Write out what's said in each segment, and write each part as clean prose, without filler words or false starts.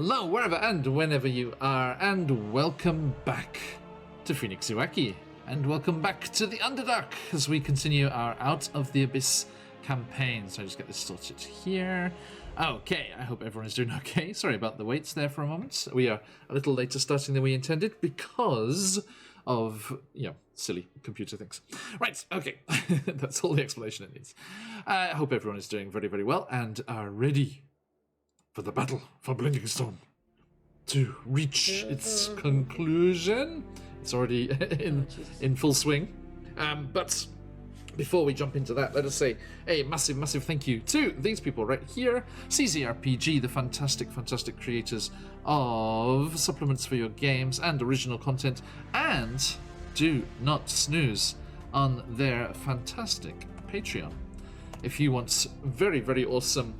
hello, wherever and whenever you are, and welcome back to Phoenix Iwaki, and welcome back to the Underdark as we continue our Out of the Abyss campaign. So I just get this sorted here. Okay, I hope everyone is doing okay. Sorry about the waits there for a moment. We are a little later starting than we intended because of, silly computer things. Right, okay. That's all the explanation it needs. I hope everyone is doing very, very well and are ready for the battle for Blinding Stone to reach its conclusion. It's already in full swing. But before we jump into that, let us say a massive, massive thank you to these people right here. CZRPG, the fantastic, fantastic creators of supplements for your games and original content. And do not snooze on their fantastic Patreon. If you want very, very awesome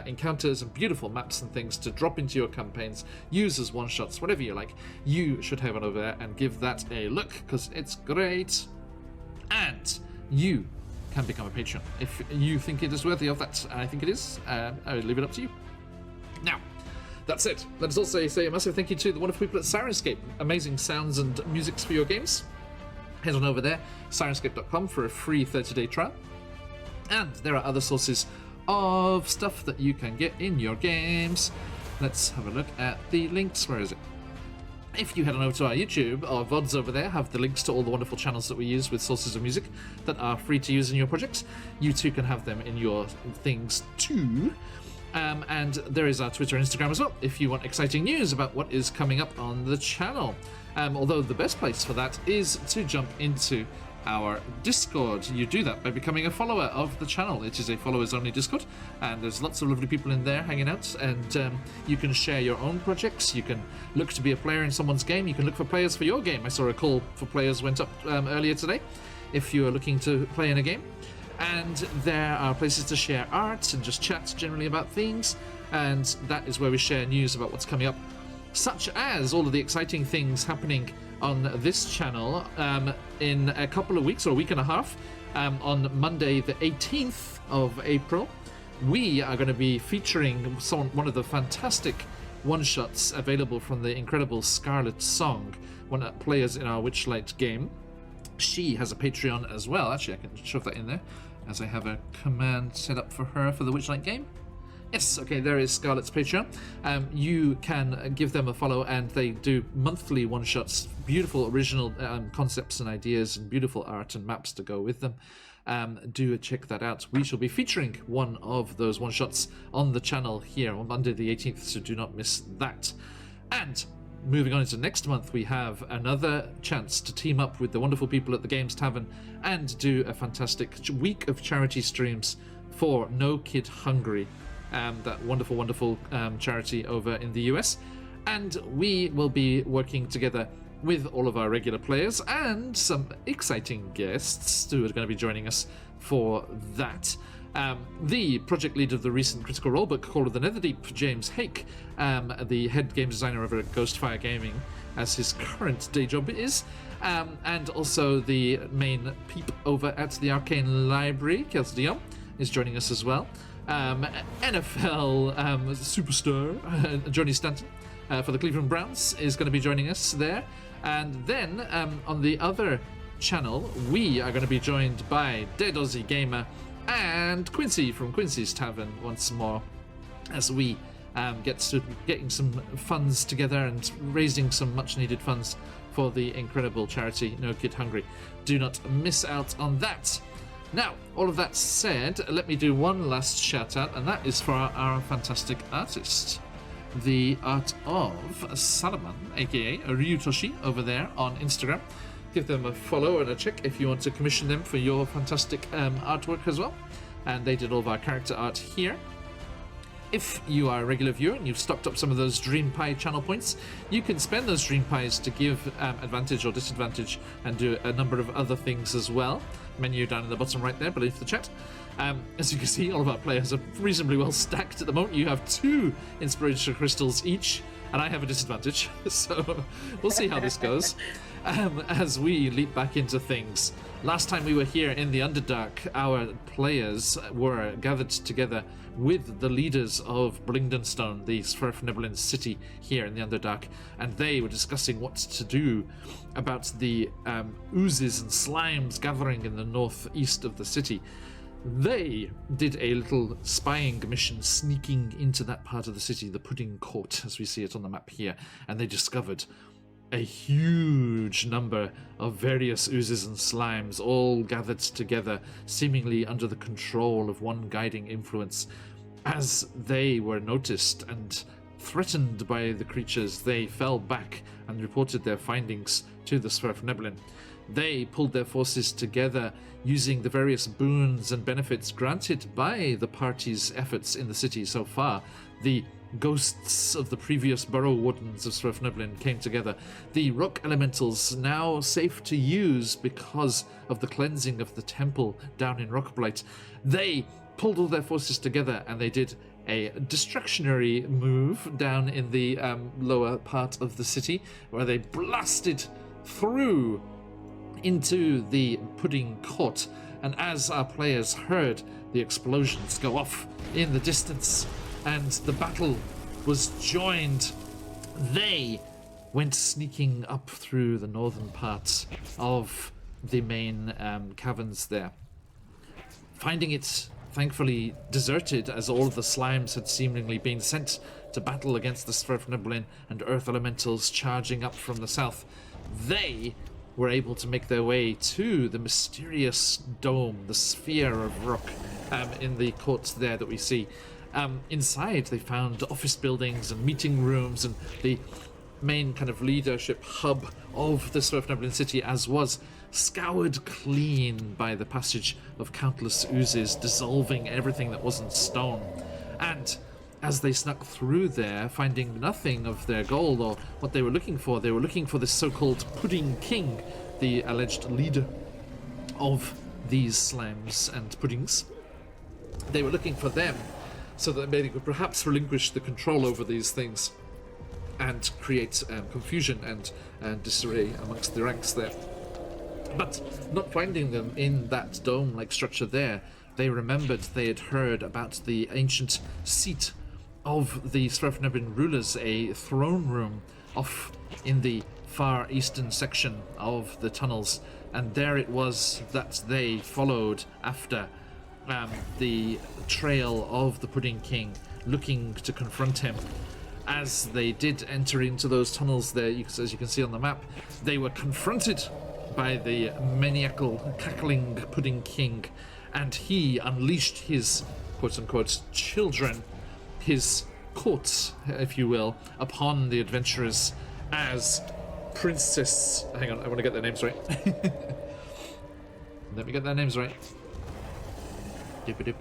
encounters and beautiful maps and things to drop into your campaigns, use as one-shots, whatever you like, you should head on over there and give that a look, because it's great. And you can become a patron if you think it is worthy of that. I think it is. I would leave it up to you. Now, that's it. Let us also say a massive thank you to the wonderful people at Sirenscape. Amazing sounds and musics for your games. Head on over there, sirenscape.com, for a free 30-day trial. And there are other sources of stuff that you can get in your games. Let's have a look at the links. Where is it? If you head on over to our YouTube, our VODs over there have the links to all the wonderful channels that we use with sources of music that are free to use in your projects. You too can have them in your things too. And there is our Twitter and Instagram as well, if you want exciting news about what is coming up on the channel. Although the best place for that is to jump into our Discord. You do that by becoming a follower of the channel. It is a followers only Discord, and there's lots of lovely people in there hanging out, and you can share your own projects. You can look to be a player in someone's game. You can look for players for your game. I saw a call for players went up earlier today if you are looking to play in a game. And there are places to share art and just chat generally about things, and that is where we share news about what's coming up, such as all of the exciting things happening on this channel in a couple of weeks, or a week and a half. On Monday the 18th of April, we are going to be featuring one of the fantastic one-shots available from the incredible Scarlet Song, one of the players in our Witchlight game. She has a Patreon as well. Actually, I can shove that in there, as I have a command set up for her for the Witchlight game. Yes, okay, there is Scarlet's Patreon. You can give them a follow, and they do monthly one-shots, beautiful original concepts and ideas, and beautiful art and maps to go with them. Do check that out. We shall be featuring one of those one-shots on the channel here on Monday the 18th, so do not miss that. And moving on into next month, we have another chance to team up with the wonderful people at the Games Tavern and do a fantastic week of charity streams for No Kid Hungry. That wonderful, wonderful charity over in the US. And we will be working together with all of our regular players and some exciting guests who are going to be joining us for that. The project lead of the recent Critical Role book, Call of the Netherdeep, James Hake, the head game designer over at Ghostfire Gaming, as his current day job is, and also the main peep over at the Arcane Library, Kelsey Dion, is joining us as well. NFL superstar Johnny Stanton for the Cleveland Browns is going to be joining us there. And then on the other channel, we are going to be joined by Dead Aussie Gamer and Quincy from Quincy's Tavern once more, as we get to getting some funds together and raising some much needed funds for the incredible charity No Kid Hungry. Do not miss out on that. Now, all of that said, let me do one last shout out, and that is for our fantastic artist, the Art of Salaman, aka Ryutoshi, over there on Instagram. Give them a follow and a check if you want to commission them for your fantastic artwork as well. And they did all of our character art here. If you are a regular viewer and you've stocked up some of those Dream Pie channel points, you can spend those Dream Pies to give advantage or disadvantage and do a number of other things as well. Menu down in the bottom right there beneath the chat. As you can see, all of our players are reasonably well stacked at the moment. You have 2 inspiration crystals each, and I have a disadvantage, so we'll see how this goes. as we leap back into things. Last time we were here in the Underdark, our players were gathered together with the leaders of Blingdenstone, the Sverfneblin city here in the Underdark, and they were discussing what to do about the oozes and slimes gathering in the northeast of the city. They did a little spying mission sneaking into that part of the city, the Pudding Court, as we see it on the map here, and they discovered a huge number of various oozes and slimes all gathered together, seemingly under the control of one guiding influence. As they were noticed and threatened by the creatures, they fell back and reported their findings to the Sverfneblin. They pulled their forces together using the various boons and benefits granted by the party's efforts in the city so far. The ghosts of the previous borough wardens of Sverfneblin came together. The rock elementals, now safe to use because of the cleansing of the temple down in Rockblight, they pulled all their forces together and they did a distractionary move down in the lower part of the city, where they blasted through into the Pudding Court. And as our players heard the explosions go off in the distance and the battle was joined, they went sneaking up through the northern parts of the main caverns there, finding it thankfully deserted, as all of the slimes had seemingly been sent to battle against the Sverfneblin and earth elementals charging up from the south. They were able to make their way to the mysterious dome, the sphere of rock in the courts there that we see. Inside, they found office buildings and meeting rooms and the main kind of leadership hub of the Sverfneblin city, as was scoured clean by the passage of countless oozes, dissolving everything that wasn't stone. And as they snuck through there, finding nothing of their goal or what they were looking for this so-called Pudding King, the alleged leader of these slimes and puddings. They were looking for them so that they could perhaps relinquish the control over these things and create confusion and disarray amongst the ranks there. But not finding them in that dome-like structure there, they remembered they had heard about the ancient seat of the Sverfneblin rulers, a throne room off in the far eastern section of the tunnels, and there it was that they followed after the trail of the Pudding King, looking to confront him. As they did enter into those tunnels there, as you can see on the map, they were confronted by the maniacal, cackling Pudding King, and he unleashed his quote-unquote children, his courts, if you will, upon the adventurers as Princess... Hang on, I want to get their names right. Let me get their names right. Excuse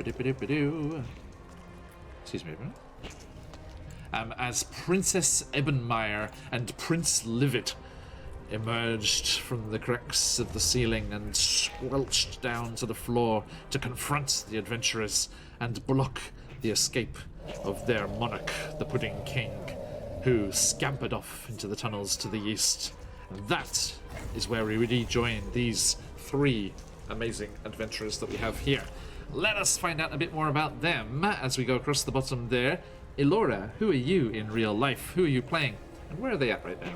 me, everyone. As Princess Ebenmeyer and Prince Livid emerged from the cracks of the ceiling and squelched down to the floor to confront the adventurers and block the escape of their monarch, the Pudding King, who scampered off into the tunnels to the east. And that is where we rejoin these three amazing adventurers that we have here. Let us find out a bit more about them as we go across the bottom there. Elora, who are you in real life? Who are you playing? And where are they at right now?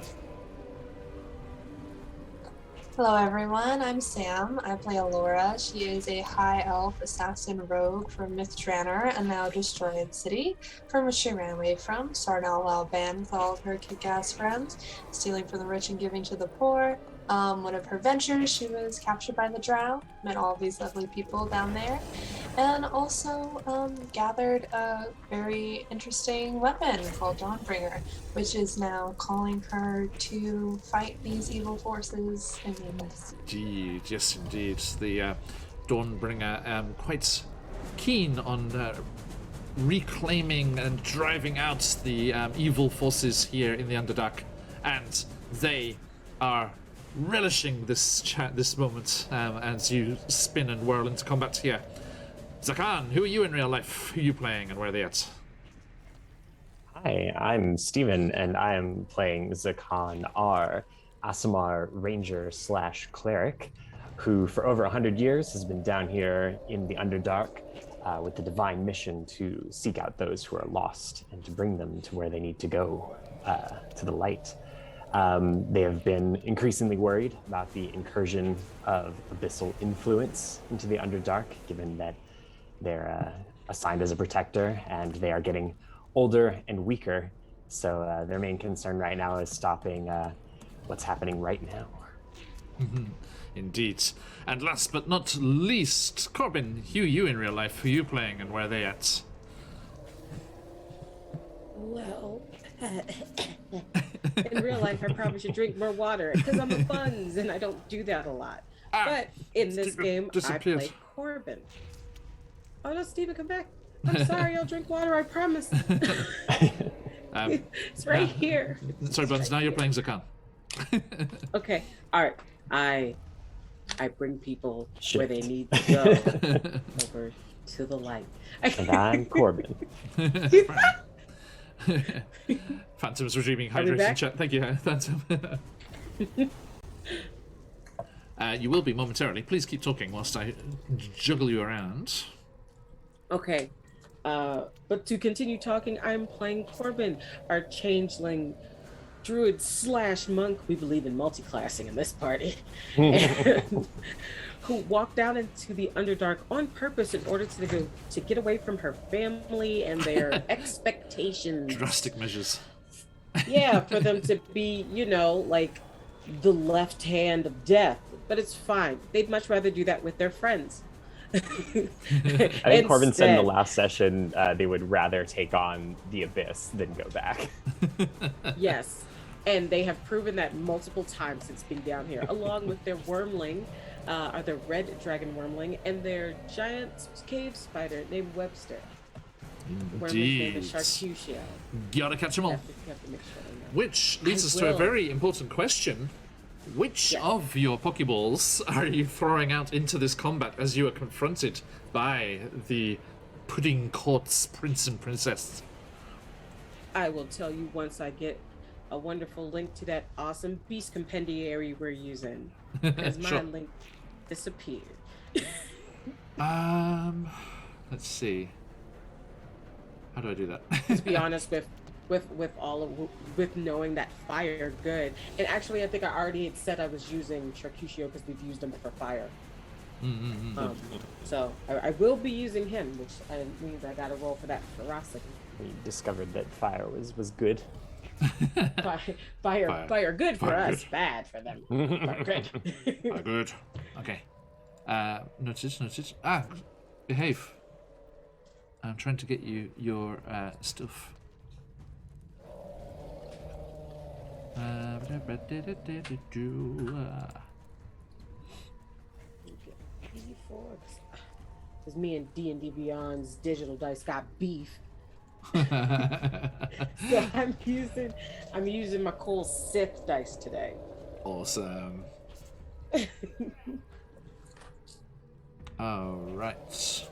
Hello everyone, I'm Sam. I play Elora. She is a high elf assassin rogue from Mythdraenor, a now destroyed city from which she ran away from, starting out while banned with all of her kick-ass friends, stealing from the rich and giving to the poor. One of her ventures, she was captured by the Drow, met all of these lovely people down there, and also gathered a very interesting weapon called Dawnbringer, which is now calling her to fight these evil forces in the east. Indeed, yes indeed. The Dawnbringer quite keen on reclaiming and driving out the evil forces here in the Underdark, and they are relishing this moment as you spin and whirl into combat here. Zakan, who are you in real life? Who are you playing and where are they at? Hi, I'm Steven and I am playing Zakan R. Aasimar ranger / cleric, who for over 100 years has been down here in the Underdark with the divine mission to seek out those who are lost and to bring them to where they need to go, to the light. They have been increasingly worried about the incursion of abyssal influence into the Underdark, given that they're assigned as a protector and they are getting older and weaker. So their main concern right now is stopping what's happening right now. Indeed. And last but not least, Corbin, you in real life, who you playing and where are they at? Well, in real life, I probably should drink more water because I'm a buns and I don't do that a lot. But in this game, I play Corbin. Oh no, Steven, come back. I'm sorry, I'll drink water, I promise. It's right here. Sorry, Buns, now you're playing Zakan. Okay, alright. I bring people where they need to go. Over to the light. And I'm Corbin. Phantom's retrieving hydration chat. Thank you, Phantom. You will be momentarily. Please keep talking whilst I juggle you around. Okay. But to continue talking, I'm playing Corbin, our changeling druid / monk. We believe in multi-classing in this party. Who walked down into the Underdark on purpose in order to get away from her family and their expectations. Drastic measures. Yeah, for them to be, like the left hand of death. But it's fine. They'd much rather do that with their friends. I think Corbin said in the last session they would rather take on the Abyss than go back. Yes, and they have proven that multiple times since being down here, along with their wormling, their red dragon wormling, and their giant cave spider named Webster. Indeed. Charcutia. Gotta catch them all. You have to make sure they know. Which leads us to a very important question. Which of your Pokeballs are you throwing out into this combat as you are confronted by the Pudding Court's prince and princess? I will tell you once I get a wonderful link to that awesome beast compendiary we're using. Because my link disappeared. Let's see. How do I do that? To be honest, with knowing that fire good, and actually I think I already had said I was using Charcutia because we've used him for fire. So I will be using him, which means I got to roll for that ferocity. We discovered that fire was good. Fire good for us, good. Bad for them. Fire good. Fire good. Okay. Noted. Behave. I'm trying to get you your stuff. 'Cause me and D&D Beyond's digital dice got beef. So I'm using my cool Sith dice today. Awesome. All right.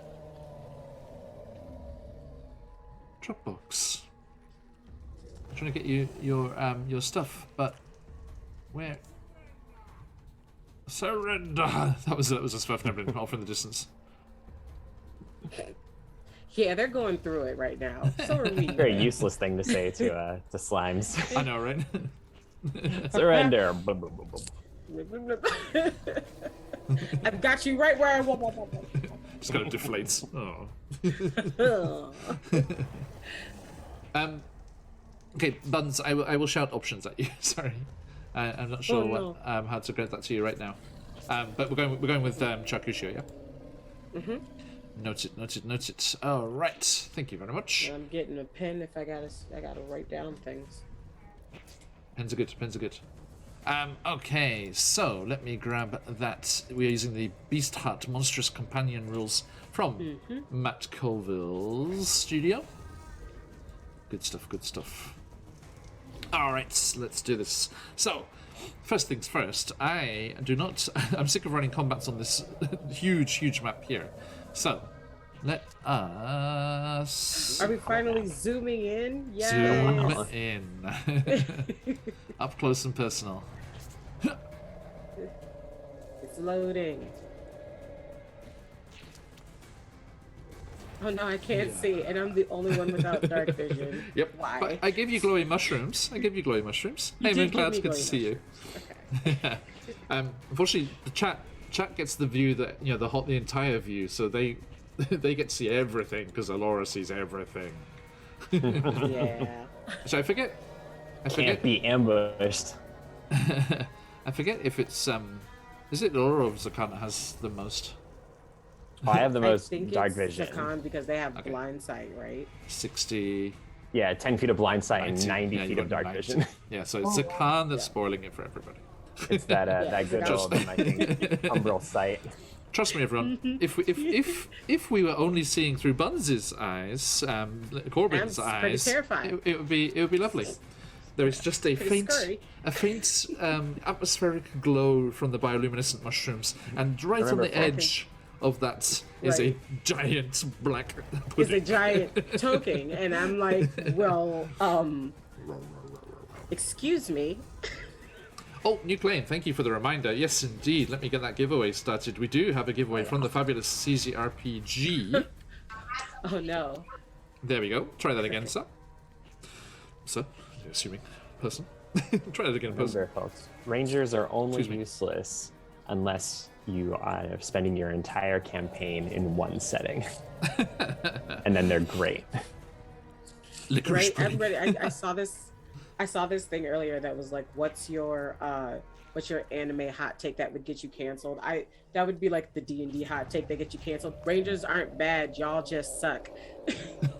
Dropbox. I'm trying to get you your stuff, but where? Surrender. That was a Swerfnebrin off in the distance. Yeah, they're going through it right now. So are we. Very useless thing to say to slimes. I know, right? Surrender. I've got you right where I want. Just kind of deflates. Oh. Okay, Buns, I will shout options at you. Sorry, I'm not sure how to grant that to you right now. But we're going with Charcutia, yeah. Mhm. Noted. All right. Thank you very much. I'm getting a pen if I gotta write down things. Pens are good. Okay, so let me grab that. We're using the Beast Heart Monstrous Companion rules from Matt Colville's studio. Good stuff. All right, let's do this. So, first things first, I'm sick of running combats on this huge map here. So, let us... Are we finally zooming in? Yes. Zoom in. Up close and personal. It's loading. Oh no, I can't see, and I'm the only one without dark vision. Yep. Why? But I gave you glowy mushrooms. Hey, did give Mooncloud, me good to glowing see you. Okay. Unfortunately, the chat gets the view that the entire view, so they they get to see everything because Alora sees everything. Yeah. So I forget. Can't be ambushed. I forget if it's is it Alora or Zakan that has the most? Oh, I have the most I think dark it's vision. Zakan because they have Okay. blind sight, right? 60. Yeah, 10 feet of blind sight and 90. 90 Yeah, feet you've of got dark 90. vision. Yeah, so it's Zakan that's spoiling it for everybody. It's that Yeah, that good Zakan. old, I think, umbral sight. Trust me, everyone. If we were only seeing through Buns' eyes, Corbin's I'm pretty eyes, terrified. it would be lovely. There is just a Pretty faint scary. atmospheric glow from the bioluminescent mushrooms, and right on Remember the from- edge of that is a Right. giant black It's a pudding. giant toking, and I'm like, well, excuse me. Oh, new claim. Thank you for the reminder. Yes, indeed. Let me get that giveaway started. We do have a giveaway from the fabulous CZRPG. Oh no. There we go. Try that again, sir. Sir, assuming person. Try that again, person. Remember, folks, rangers are only Excuse me. useless unless you are spending your entire campaign in one setting. And then they're great. Licorice Right? pudding. Everybody, I saw this. I saw this thing earlier that was like, "What's your anime hot take that would get you canceled?" That would be like the D&D hot take that get you canceled. Rangers aren't bad, y'all just suck.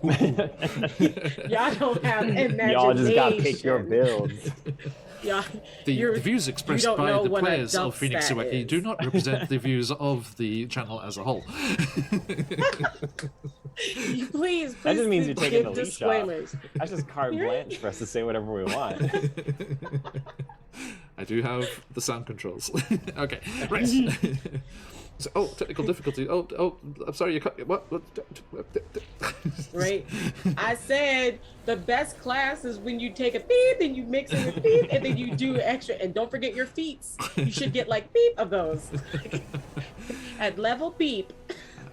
Y'all don't have imagination. Y'all just gotta pick your builds. Y'all, The you're- views expressed don't by know the what a players of dump Phoenix stat Iwaki is. do not represent the views of the channel as a whole. please. That just means give you're taking the leash disclaimers. off. That's just carte Right? blanche for us to say whatever we want. I do have the sound controls. Okay, right. So, oh, technical difficulty. Oh, I'm sorry. You cut. What? Right? I said the best class is when you take a beep and you mix it with beep and then you do extra. And don't forget your feats. You should get like beep of those. At level beep.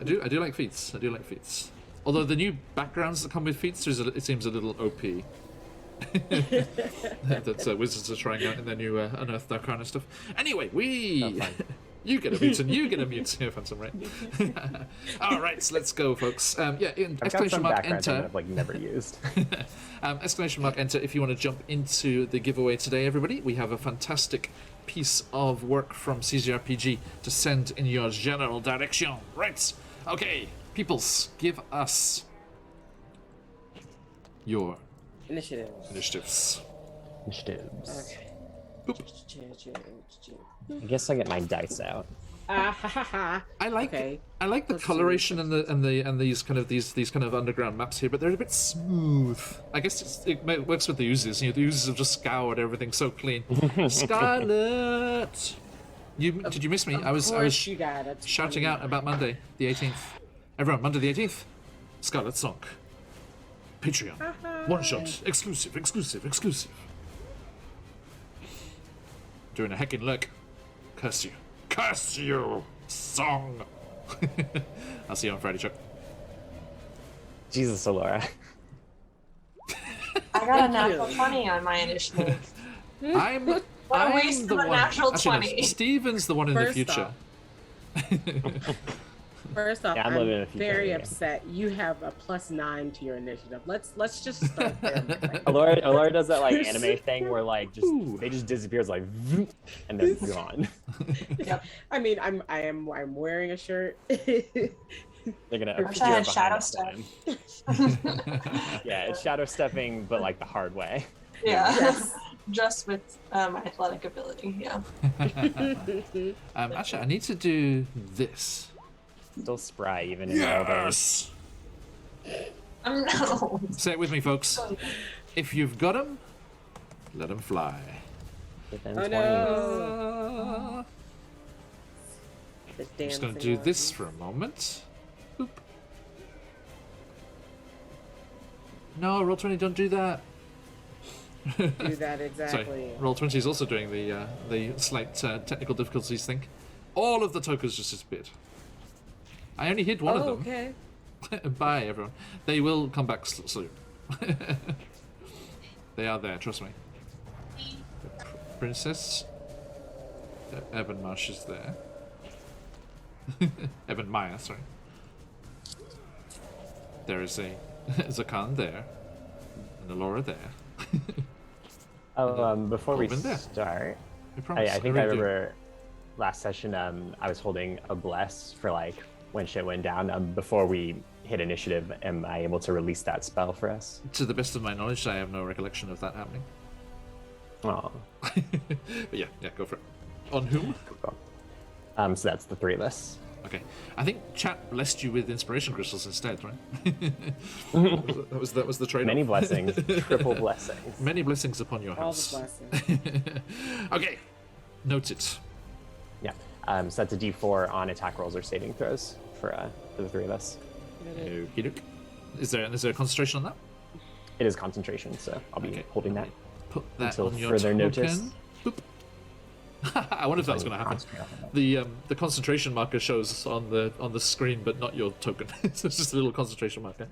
I do like feats. I do like feats. Although the new backgrounds that come with feats, it seems a little OP. That wizards are trying out in their new Unearthed Arcana stuff. Anyway, you get a mute and you get a mute. Yeah, Phantom, right? All right, so let's go, folks. I've got Exclamation some mark background thing that enter. I've like never used. Exclamation mark enter if you want to jump into the giveaway today, everybody. We have a fantastic piece of work from CZRPG to send in your general direction. Right. Okay, peoples, give us your Initiative. initiatives. Initiatives. Okay. I guess I get my dice out. Ah, ha, ha, ha. I like Okay. I like the Let's see. coloration and these kind of underground maps here, but they're a bit smooth. I guess it works with the oozes. The oozes have just scoured everything so clean. Scarlet, did you miss me? I was You got it. shouting out about Monday the 18th. Everyone, Monday the 18th. Scarlet Song. Patreon. One shot. Exclusive. Doing a heckin' look. Curse you. Curse you! Song! I'll see you on Friday, Chuck. Jesus, Alora. I got a natural 20 on my initiative. I'm What a I'm waste the of a one. natural Actually, no, 20. Steven's the one in the First future. First off, Yeah, I'm I'm living in a future, very yeah. upset. You have a +9 to your initiative. Let's just start there. my friend. Alora does that like anime thing where like Ooh. they just disappears like vroom, and then gone. I mean, I'm wearing a shirt. They're gonna I wish appear I had behind shadow us step. then. Yeah, it's shadow stepping, but like the hard way. Yeah. Yes. Just with my athletic ability, yeah. Actually, I need to do this. Still spry even in the elbows. Yes! No. Say it with me, folks. If you've got 'em, let 'em fly. Within Oh 20. no! The I'm just going to dancing do this ones. for a moment. Boop. No, Roll20, don't do that. Do that exactly. Sorry, Roll20 is also doing the slight technical difficulties thing. All of the tokens just disappeared. I only hit one of them. Okay. Bye, everyone. They will come back soon. They are there, trust me. Princess Evan Marsh is there. Evan Maya, sorry. There is a Zakan there. And Alora there. Before we Corbin there. start, promise, I think I really do. remember last session I was holding a bless for like when shit went down. Before we hit initiative, am I able to release that spell for us? To the best of my knowledge, I have no recollection of that happening. Oh, But yeah, go for it. On whom? cool. So that's the three of us. Okay, I think chat blessed you with inspiration crystals instead, right? that was the trade. Many blessings, triple blessings. Many blessings upon your All house. the blessings. Okay, note it. Yeah. So that's a D4 on attack rolls or saving throws for the three of us. Okie doke. Is there a concentration on that? It is concentration, so I'll be Okay. holding that. Put that Until on your further token. notice. Boop. I wonder if that was going to happen. The concentration marker shows on the screen, but not your token. So it's just a little concentration marker.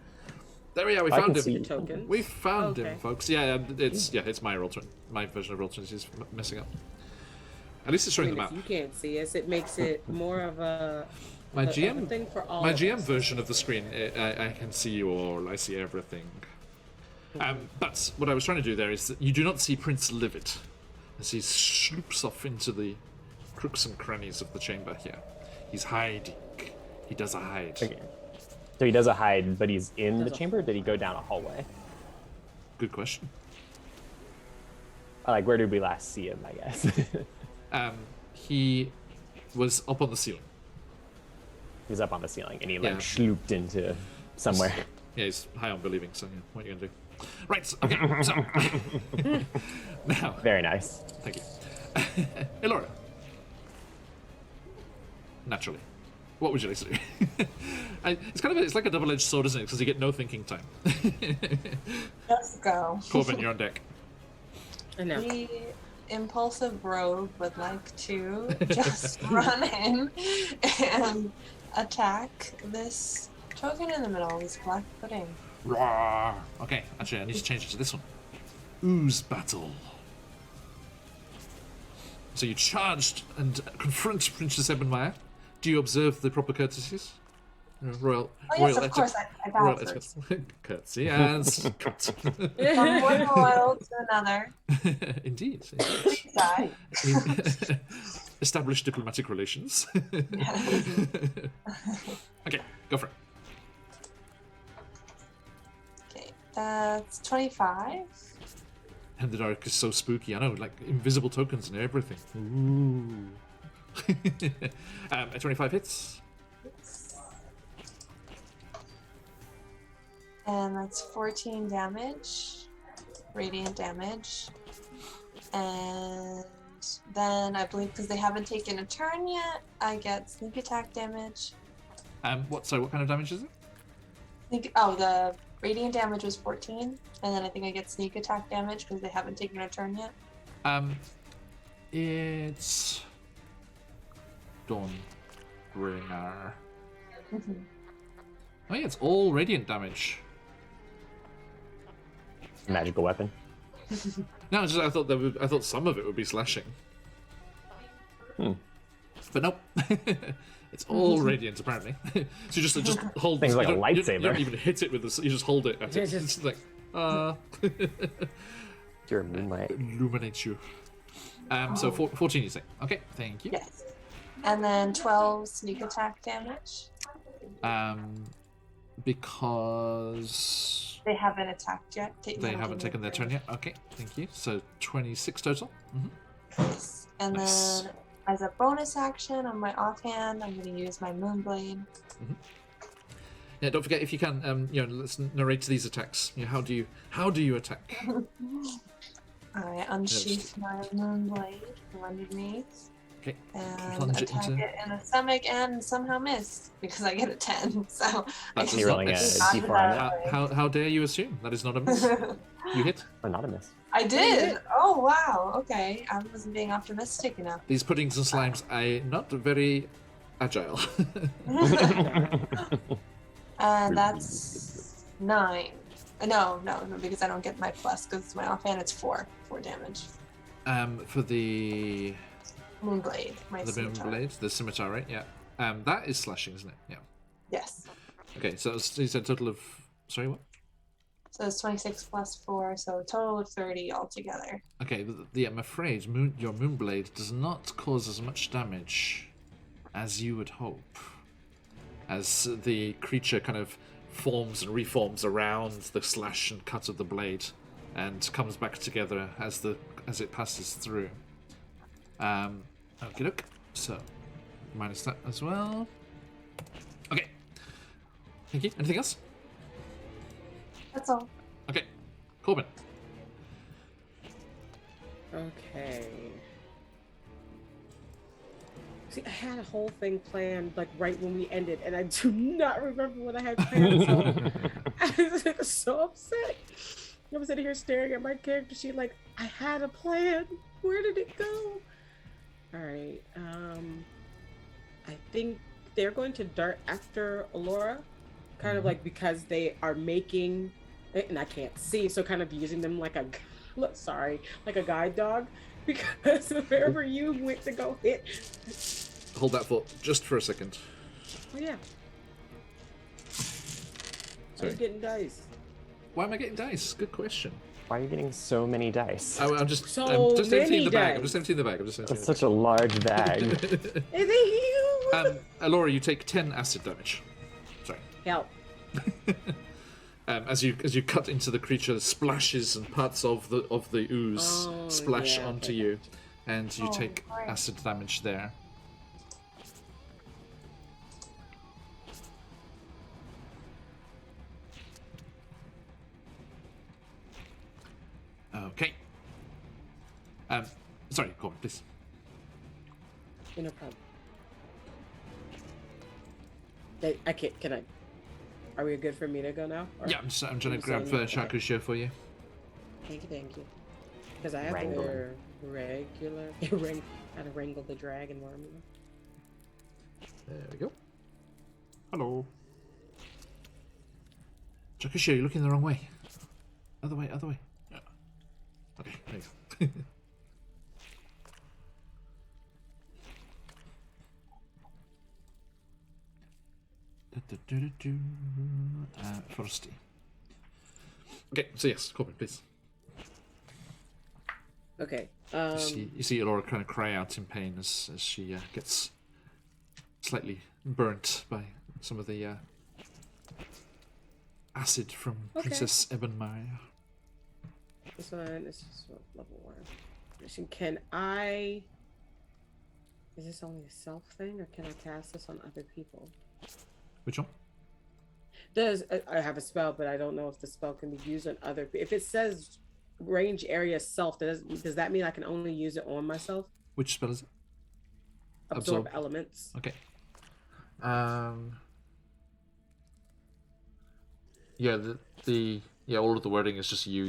There we are. We I found can him. see. Token. We found Okay. him, folks. Yeah, it's my roll. My version of Roll20 is messing up. At least it's showing the If map. you can't see us, it makes it more of a My of a GM thing for all. My of GM us. version of the screen, I can see you all. I see everything. But what I was trying to do there is that you do not see Prince Livid as he sloops off into the crooks and crannies of the chamber here. He's hiding. He does a hide. Okay. So he does a hide, but he's in the Does a- chamber. Or did he go down a hallway? Good question. Like, where did we last see him? I guess. He was up on the ceiling. He's up on the ceiling, and he Yeah. like slooped into somewhere. Yeah, he's high on believing, so yeah, what are you going to do? Right, okay, so... now, Very nice. thank you. Elora. Naturally. What would you like to do? It's like a double-edged sword, isn't it? Because you get no thinking time. Let's go. Corbin, you're on deck. I know. The impulsive rogue would like to just run in and attack this token in the middle, this black pudding. Roar. Okay, actually, I need to change it to this one. Ooze battle. So you charged and confront Princess Ebenmeyer. Do you observe the proper courtesies? Royal. Oh yes, royal of course, I bow royal first. Courtesy and cut. From one royal to another. Indeed. Please die. Establish diplomatic relations. Okay, go for it. Okay, that's 25. And the dark is so spooky. I know, like invisible tokens and everything. Ooh. At 25 hits. And that's 14 damage, radiant damage. And then I believe because they haven't taken a turn yet, I get sneak attack damage. What kind of damage is it? The radiant damage was 14, and then I think I get sneak attack damage because they haven't taken a turn yet. It's Dawnbringer. Oh yeah, it's all radiant damage. Magical weapon. No, it's just, I thought some of it would be slashing. But nope. It's all radiant apparently. So you just hold. Things like you a don't- you lightsaber. don't even hit it with this. You just hold it at it. It's just like Your moonlight. illuminates you. So 14 you say. Okay, thank you. Yes. And then 12 sneak attack damage. Because They haven't attacked yet. they haven't taken their turn yet. Okay, thank you. So 26 total. Yes. And Nice. then as a bonus action on my offhand, I'm going to use my Moonblade. Yeah, don't forget if you can, let's narrate these attacks. How do you attack? I unsheath my Moonblade from underneath. Okay. And Plunge it attack into. it in the stomach and somehow miss because I get a 10. So I That's just not rolling a miss. knocked D4 it on out that. of the How dare you assume that is not a miss? way. You hit. Or not a miss. I did. hit. Oh wow. Okay, I wasn't being optimistic enough. These puddings and slimes are not very agile. That's 9. No, because I don't get my plus because it's my offhand. It's 4 damage. For the Moonblade, my moon scimitar. blade, the scimitar, right? Yeah. That is slashing, isn't it? Yeah. Yes. Okay, so you said total of. Sorry, what? So it's 26 plus 4, so a total of 30 altogether. Okay, I'm afraid your moonblade does not cause as much damage as you would hope. As the creature kind of forms and reforms around the slash and cut of the blade, and comes back together as it passes through. Okay, look. So minus that as well. Okay. Thank you. Anything else? That's all. Okay. Corbin. Okay. See, I had a whole thing planned like right when we ended, and I do not remember what I had planned. So I was like, so upset. I'm sitting here staring at my character sheet like, I had a plan. Where did it go? All right. I think they're going to dart after Alora, kind of like because they are making, and I can't see, so kind of using them like a, like a guide dog, because wherever you went to go hit. Hold that thought just for a second. Oh yeah. Sorry. I'm getting dice. Why am I getting dice? Good question. Why are you getting so many dice? I'm just So emptying many the bag. I'm dice. just emptying the bag. I'm just emptying That's the such a large bag. bag. Is it you? Alora, you take 10 acid damage. Sorry. Help. As you cut into the creature, splashes and parts of the ooze Oh, splash yeah, onto okay. you, and you Oh, take great. acid damage there. Okay. Sorry, go on, please. No problem. I can't. Can I? Are we good for me to go now? Or- Yeah, I'm trying to you grab saying- Shakusha for you. Thank you. Because I have Wrangle. to wear regular. How to wrangle the dragon worm. There we go. Hello. Shakusha, you're looking the wrong way. Other way. Yeah. Okay, there you go. Frosty. Okay, so yes, Corbin, please. Okay. You see Laura kind of cry out in pain as she gets slightly burnt by some of the acid from Okay. Princess Ebenmeyer. This one is just level 1. Mission. Can I? Is this only a self thing, or can I cast this on other people? Which one? I have a spell, but I don't know if the spell can be used on other. If it says range area self, does that mean I can only use it on myself? Which spell is it? Absorb Absorb. elements. Okay. Yeah, all of the wording is just you.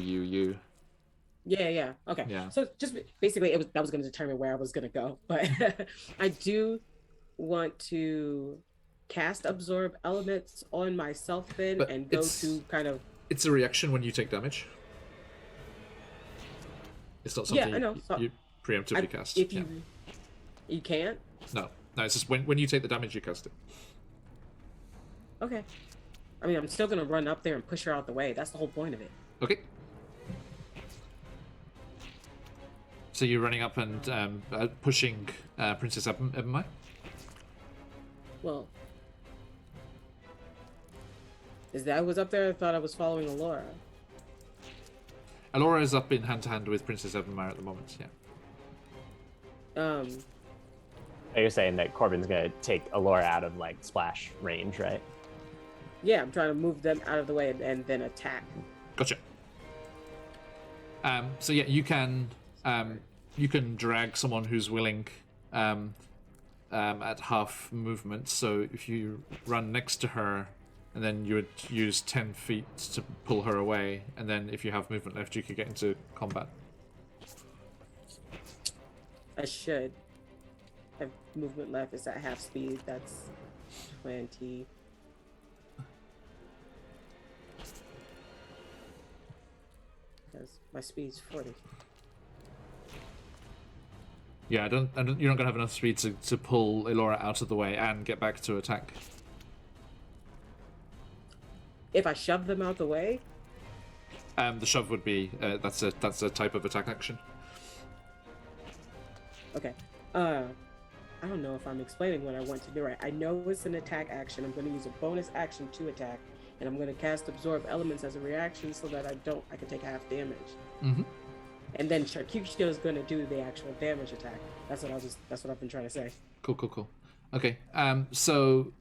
Yeah. Okay. Yeah. So just basically, that was going to determine where I was going to go, but I do want to cast absorb elements on myself then, But and go it's- to kind of. It's a reaction when you take damage. It's not something Yeah, I know. you preemptively cast. If Yeah. you can't. No, it's just when you take the damage, you cast it. Okay. I mean, I'm still gonna run up there and push her out the way. That's the whole point of it. Okay. So you're running up and pushing Princess Ebenmeyer? Well, is that who was up there? I thought I was following Alora. Alora is up in hand-to-hand with Princess Ebenmeyer at the moment, yeah. Oh, you're saying that Corbin's gonna take Alora out of like splash range, right? Yeah, I'm trying to move them out of the way and then attack. Gotcha. So yeah, you can drag someone who's willing at half movement. So if you run next to her, and then you would use 10 feet to pull her away, and then if you have movement left, you could get into combat. I should have movement left. It's at half speed. That's 20. Because my speed's 40. Yeah, you're not gonna have enough speed to pull Elora out of the way and get back to attack. If I shove them out the way? The shove would be that's a type of attack action. Okay. I don't know if I'm explaining what I want to do right. I know it's an attack action. I'm going to use a bonus action to attack, and I'm going to cast Absorb Elements as a reaction so that I can take half damage. Mm-hmm. And then Charcuterie is going to do the actual damage attack. That's what I've been trying to say. Cool. Okay. So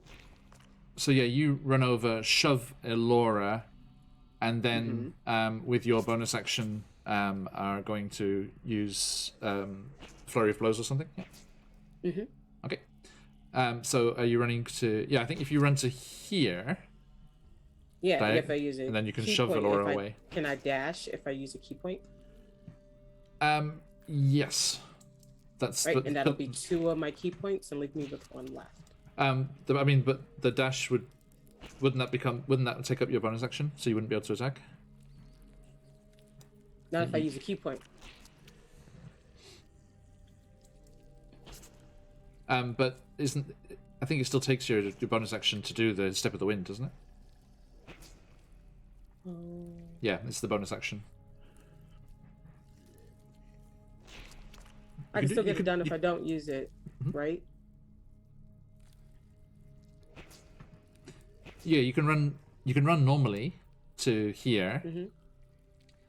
yeah, you run over, shove Elora, and then with your bonus action, are going to use Flurry of Blows or something. Yeah. Mm-hmm. Okay. So are you running to? Yeah, I think if you run to here. Yeah, if I use it. And then you can shove Elora away. Can I dash if I use a key point? Yes. That's right, and that'll be 2 of my key points and leave me with 1 left. But the dash wouldn't that take up your bonus action, so you wouldn't be able to attack? Not if I use a key point. But I think it still takes your bonus action to do the Step of the Wind, doesn't it? Yeah, it's the bonus action. I can still get it done if I don't use it, right? Yeah, you can run normally to here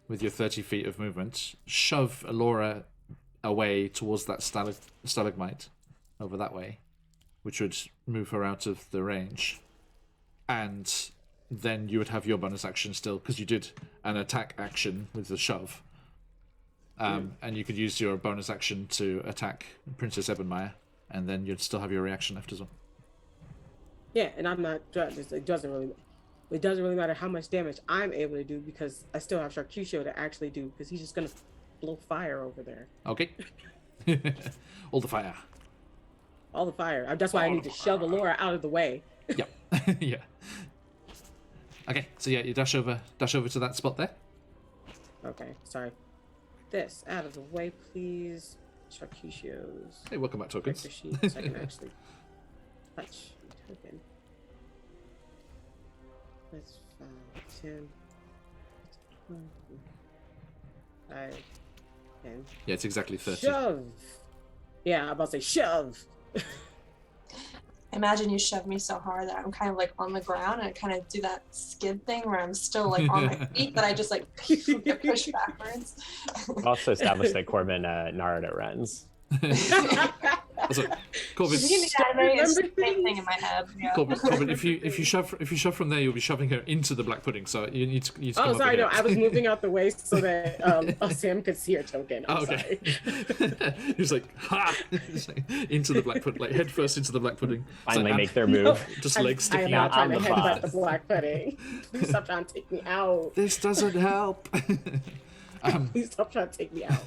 with your 30 feet of movement. Shove Elora away towards that stalagmite over that way, which would move her out of the range, and then you would have your bonus action still because you did an attack action with the shove. And you could use your bonus action to attack Princess Ebenmeyer, and then you'd still have your reaction left as well. Yeah, and I'm not. It doesn't really matter how much damage I'm able to do because I still have Charcuterie to actually do because he's just gonna blow fire over there. Okay. All the fire. All the fire. That's why I need to shove Elora out of the way. Yep. Yeah. Okay, so yeah, you dash over to that spot there. Okay, sorry. This out of the way, please. Charcuterie's. Hey, welcome back, tokens. Sheet, so I can actually touch the token. That's 5, 10, 5, 10. Yeah, it's exactly 30. Shove! Yeah, I'm about to say shove! Imagine you shove me so hard that I'm kind of like on the ground and I kind of do that skid thing where I'm still like on my feet, but I just like get pushed backwards. Also established that Corbin Naruto runs. So, Corbin, it's the same thing in my head. Yeah. Corbin, if you shove from there, you'll be shoving her into the black pudding. So you need to come oh, up sorry, here. no, I was moving out the way so that Sam could see her token. I'm okay. sorry. He's like, ha! Into the black pudding, like head first into the black pudding. Finally like, make their move. Just I legs am sticking not out. trying to I'm the headbutt boss. the black pudding. Please stop trying to take me out. This doesn't help. Please stop trying to take me out.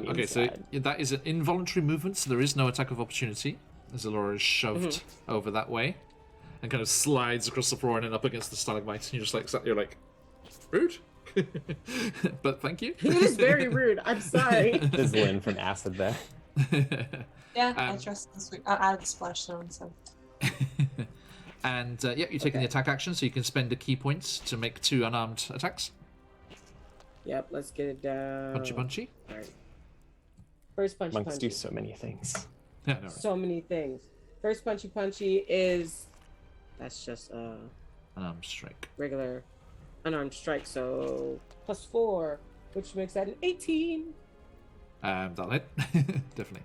Okay, so that is an involuntary movement, so there is no attack of opportunity as Elora is shoved over that way and kind of slides across the floor and then up against the stalagmite. And you're just like, you're like, rude? But thank you. It is very rude. I'm sorry. There's Lynn from Acid there. Yeah, I trust this week. I added the splash zone, so. And yeah, you're taking the attack action, so you can spend a key point to make 2 unarmed attacks. Yep, let's get it down. Punchy. All right. First punchy Monks do punchy. so many things. Yeah, no. So many things. First punchy is that's just Unarmed strike. regular unarmed strike, so +4, which makes that an 18. That'll hit. Definitely.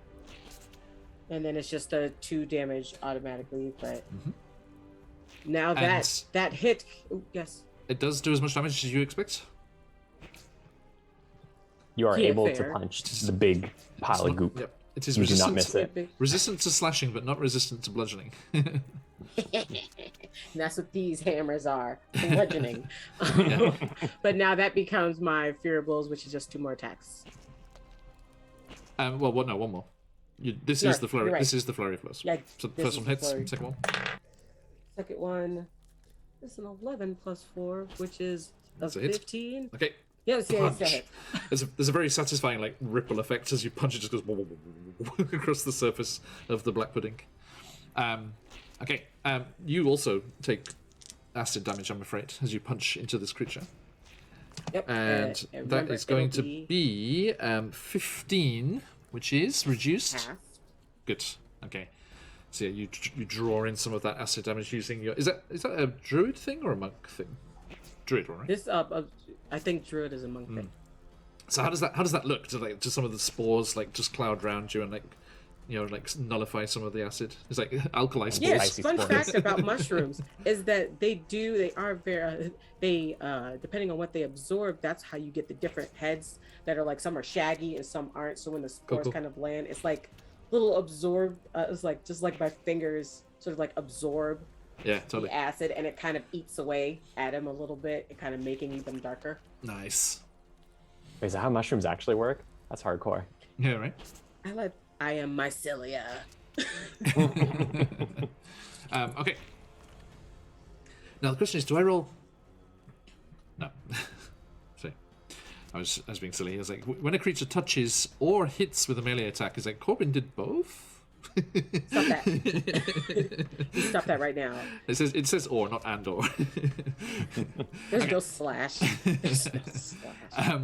And then it's just a 2 damage automatically, but now that hit, yes. It does do as much damage as you expect. You are Yeah, able fair. to punch the big pile of goop. Yep. It is You do not resistant, miss it. resistant to slashing, but not resistant to bludgeoning. And that's what these hammers are, bludgeoning. Yeah. But now that becomes my fear of blows, which is just 2 more attacks. Well, no, one more. This No, is the flurry. you're right. This is the flurry of blows. Yeah, So the this first is one the hits. flurry. Second one. Second one is an 11 plus 4, which is a That's a hit. 15. Okay. Yes, yeah, it's a Punch. hit. There's a very satisfying like ripple effect as you punch. It just goes across the surface of the black pudding. Okay. You also take acid damage, I'm afraid, as you punch into this creature. Yep. And that remember, is going it'll to be 15, which is reduced. half. Good. Okay. So yeah, you draw in some of that acid damage using your. Is that a druid thing or a monk thing? Druid one, right? This I think druid is a monk thing. So how does that look? Do some of the spores like just cloud around you and like, like nullify some of the acid? It's like alkali spores. Yes, Icy fun spores. fact about mushrooms is that they are very depending on what they absorb, that's how you get the different heads that are like some are shaggy and some aren't. So when the spores Cool. kind of land, it's like little absorb it's like just like my fingers sort of like absorb Yeah, totally. the acid, and it kind of eats away at them a little bit, and kind of making them darker. Nice. Wait, is that how mushrooms actually work? That's hardcore. Yeah, right. I am mycelia. Okay. Now the question is, do I roll? No. Sorry. I was being silly. I was like, when a creature touches or hits with a melee attack, is like Corbin did both? Stop that. You stop that right now. It says or, not and or. There's no slash. There's no slash.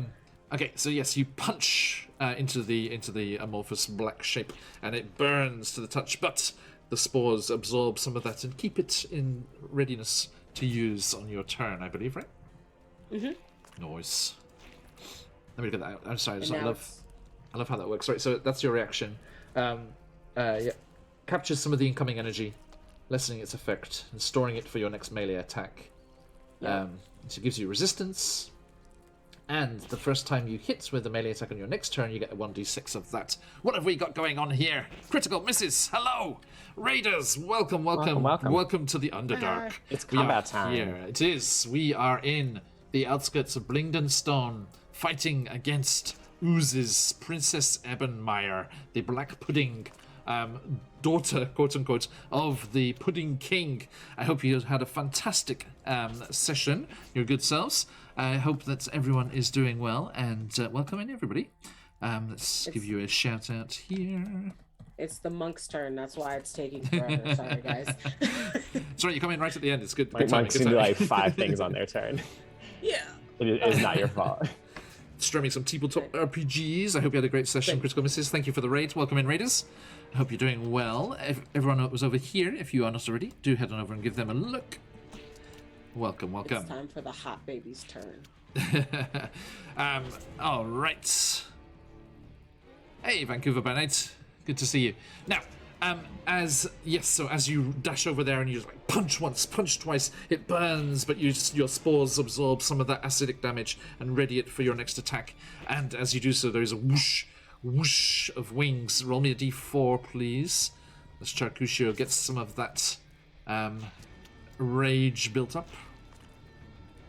Okay, so yes, you punch into the amorphous black shape, and it burns to the touch, but the spores absorb some of that and keep it in readiness to use on your turn, I believe, right? Mm-hmm. Nice. Let me get that out. I'm sorry, I love how that works. Right, so that's your reaction. Yeah, captures some of the incoming energy, lessening its effect and storing it for your next melee attack. Yeah. So it gives you resistance. And the first time you hit with a melee attack on your next turn, you get a 1d6 of that. What have we got going on here? Critical misses. Hello, Raiders. Welcome to the Underdark. It's We are combat time. Here. It is. We are in the outskirts of Blingdenstone, fighting against Ooz's Princess Ebenmeyer, the Black Pudding daughter, quote unquote, of the Pudding King. I hope you had a fantastic session, your good selves. I hope that everyone is doing well, and welcome in, everybody. Let's give you a shout out here. It's the monk's turn. That's why it's taking forever. Sorry, guys. Sorry, you come in right at the end. It's good. Like Good timing, monks good can do timing. like 5 things on their turn. Yeah. It is not your fault. Streaming some tabletop RPGs. I hope you had a great session. Great. Critical Misses, thank you for the raid. Welcome in, Raiders. I hope you're doing well. Everyone that was over here, if you are not already, do head on over and give them a look. Welcome. It's time for the hot baby's turn. All right. Hey, Vancouver by night. Good to see you. Now, as you dash over there and you just like punch once, punch twice, it burns, but your spores absorb some of that acidic damage and ready it for your next attack. And as you do so, there is a whoosh, whoosh of wings. Roll me a d4, please. As Charcuccio gets some of that rage built up.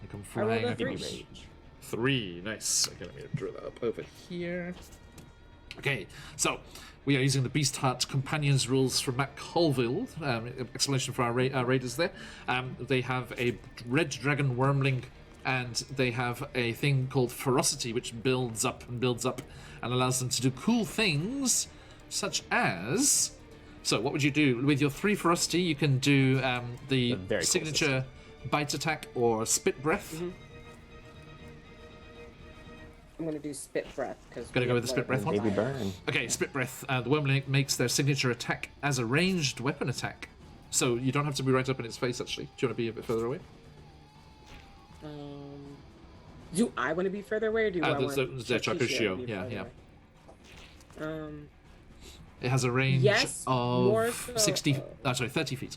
They come I rolled flying. a I think three. 3. Nice. Okay, let me draw that up over here. Okay, so we are using the Beast Heart Companions rules from Matt Colville. Explanation for our raiders there. They have a red dragon wormling, and they have a thing called Ferocity, which builds up and allows them to do cool things, such as. So, what would you do with your 3 Ferocity? You can do the very cool signature bite attack or spit breath. Mm-hmm. I'm gonna do spit breath because. Gonna go with the spit breath one? Baby burn. Okay, spit breath. The wormling makes their signature attack as a ranged weapon attack. So you don't have to be right up in its face, actually. Do you want to be a bit further away? Do I want to be further away, or do I want the Charcuccio to be yeah, further yeah. away? It has a range Yes, more of so, 30 feet.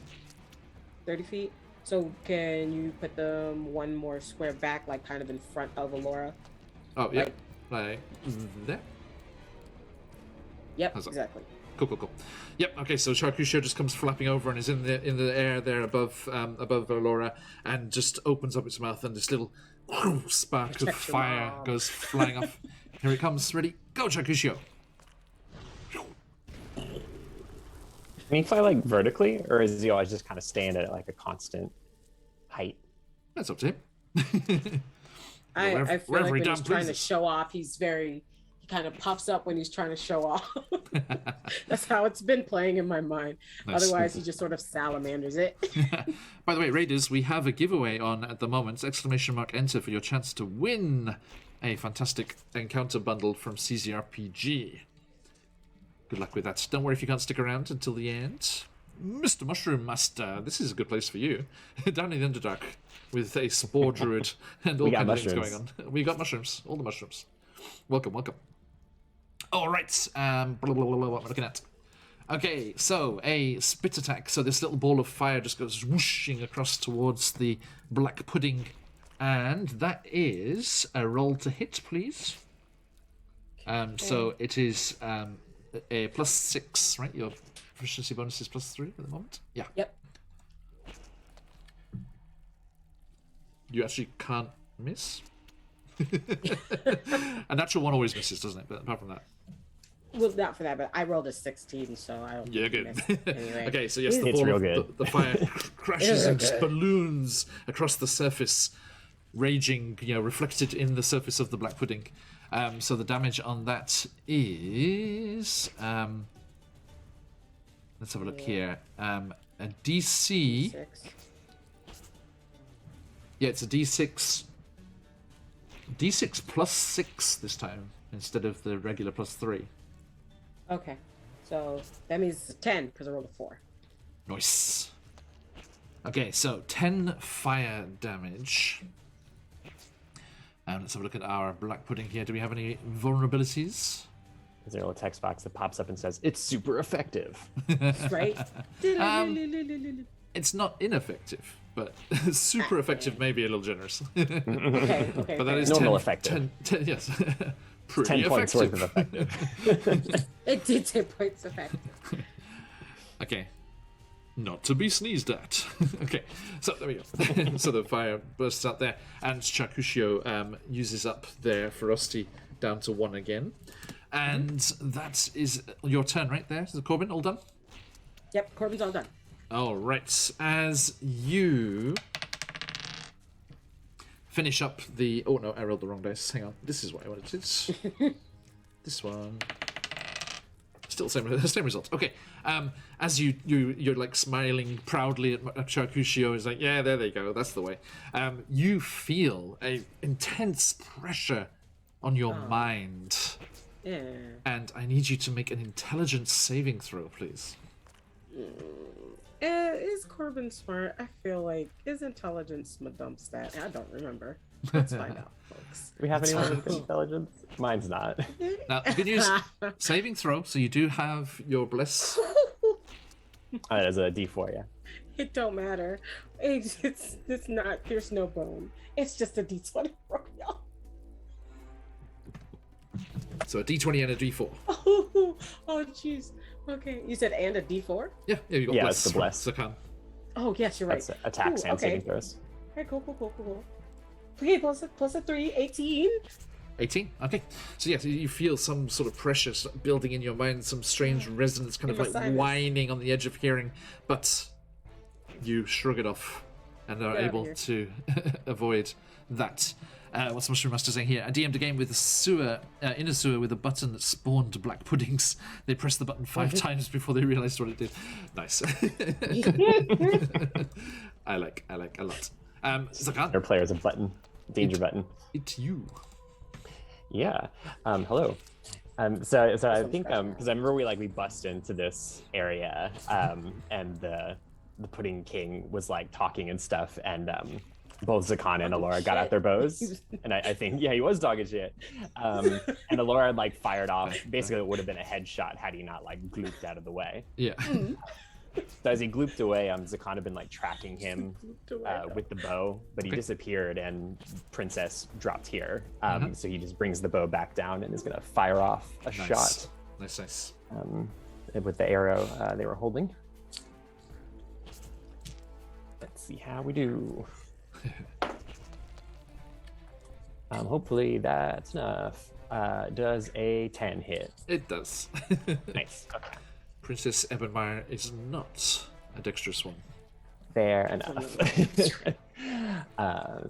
30 feet. So can you put them one more square back, like kind of in front of Alora? Oh, yeah. Like there. Yep, How's that? exactly. Cool. Yep. Okay. So Charcuterie just comes flapping over and is in the air there above Laura, and just opens up its mouth, and this little spark of Protect your fire mom. goes flying off. Here it comes. Ready? Go, Charcuterie. Can he fly like vertically, or is he always just kind of staying at like a constant height? That's up to him. I feel like when he's trying to pleases. show off, he kind of puffs up when he's trying to show off. That's how it's been playing in my mind. Nice. Otherwise, he just sort of salamanders it. By the way, Raiders, we have a giveaway on at the moment. ! Enter for your chance to win a fantastic encounter bundle from CZRPG. Good luck with that. Don't worry if you can't stick around until the end. Mr. Mushroom Master, this is a good place for you. Down in the Underdark with a spore druid and all kinds of things going on. We got mushrooms, all the mushrooms. Welcome. All right, what am I looking at? Okay, so a spit attack. So this little ball of fire just goes whooshing across towards the black pudding. And that is a roll to hit, please. So it is a +6, right? Your proficiency bonus is +3 at the moment? Yeah. Yep. You actually can't miss? A natural one always misses, doesn't it? But apart from that. Well, not for that, but I rolled a 16, so I don't. Yeah, good. miss anyway. Okay, so yes, the It's ball real of good. the fire crashes Real and good. balloons across the surface, raging, reflected in the surface of the black pudding. So the damage on that is let's have a look here. A DC. 6. Yeah, it's a D6. D6 +6 this time instead of the regular +3. Okay, so that means 10 because I rolled a 4. Nice. Okay, so 10 fire damage. Let's have a look at our black pudding here. Do we have any vulnerabilities? Is there a little text box that pops up and says it's super effective? Right? It's not ineffective, but super effective may be a little generous. Okay. But that is Normal 10, effective. 10 yes. Pretty 10 points effective. worth of effective. It did 10 points effect. Okay. Not to be sneezed at. Okay, so there we go. So the fire bursts out there, and Chakushio uses up their ferocity down to 1 again. And that is your turn right there. Is Corbin all done? Yep, Corbin's all done. All right. As you finish up the... Oh, no, I rolled the wrong dice. Hang on. This is what I wanted. This one... Still same result. Okay. As you're like smiling proudly at Charcuterie is like, yeah, there they go. That's the way. You feel a intense pressure on your mind, Yeah. and I need you to make an intelligence saving throw, please. Is Corbin smart? I feel like his intelligence my dump stat. I don't remember. Let's find out, folks. Do we have anyone with intelligence? Mine's not. Now, the good news, saving throw. So you do have your bliss. As a D4, yeah. It don't matter. It's not. There's no bone. It's just a D20 roll, y'all. So a D20 and a D4. Oh, jeez. Okay, you said and a D4? Yeah, you got Yeah, bliss. it's the bliss. So can. Oh, yes, you're right. That's attacks Ooh, and okay. saving throws. Okay, cool. Okay, plus a 3, 18. 18. Okay. So yes, you feel some sort of pressure building in your mind, some strange resonance, kind of In my like sinus. whining on the edge of hearing, but you shrug it off and are Get outta able here. to avoid that. What's Mushroom Master saying here? I DM'd a game with a sewer, inner sewer with a button that spawned black puddings. They pressed the button 5 times before they realized what it did. Nice. I like a lot. Zakan, Their player's a button. Danger button. it's you. Yeah. Hello. So I think because I remember we bust into this area and the Pudding King was like talking and stuff, and both Zakan and Alora got out their bows, and I think he was talking shit. And Alora like fired off. Basically, it would have been a headshot had he not like glooped out of the way. Yeah. So as he glooped away, Zakan had been like tracking him with the bow, but he disappeared, and Princess dropped here. So he just brings the bow back down and is gonna fire off a shot Nice, nice. With the arrow they were holding. Let's see how we do. Hopefully that's enough. Does a 10 hit? It does. Nice. Okay. Princess Ebenmeyer is not a dexterous one. Fair enough. So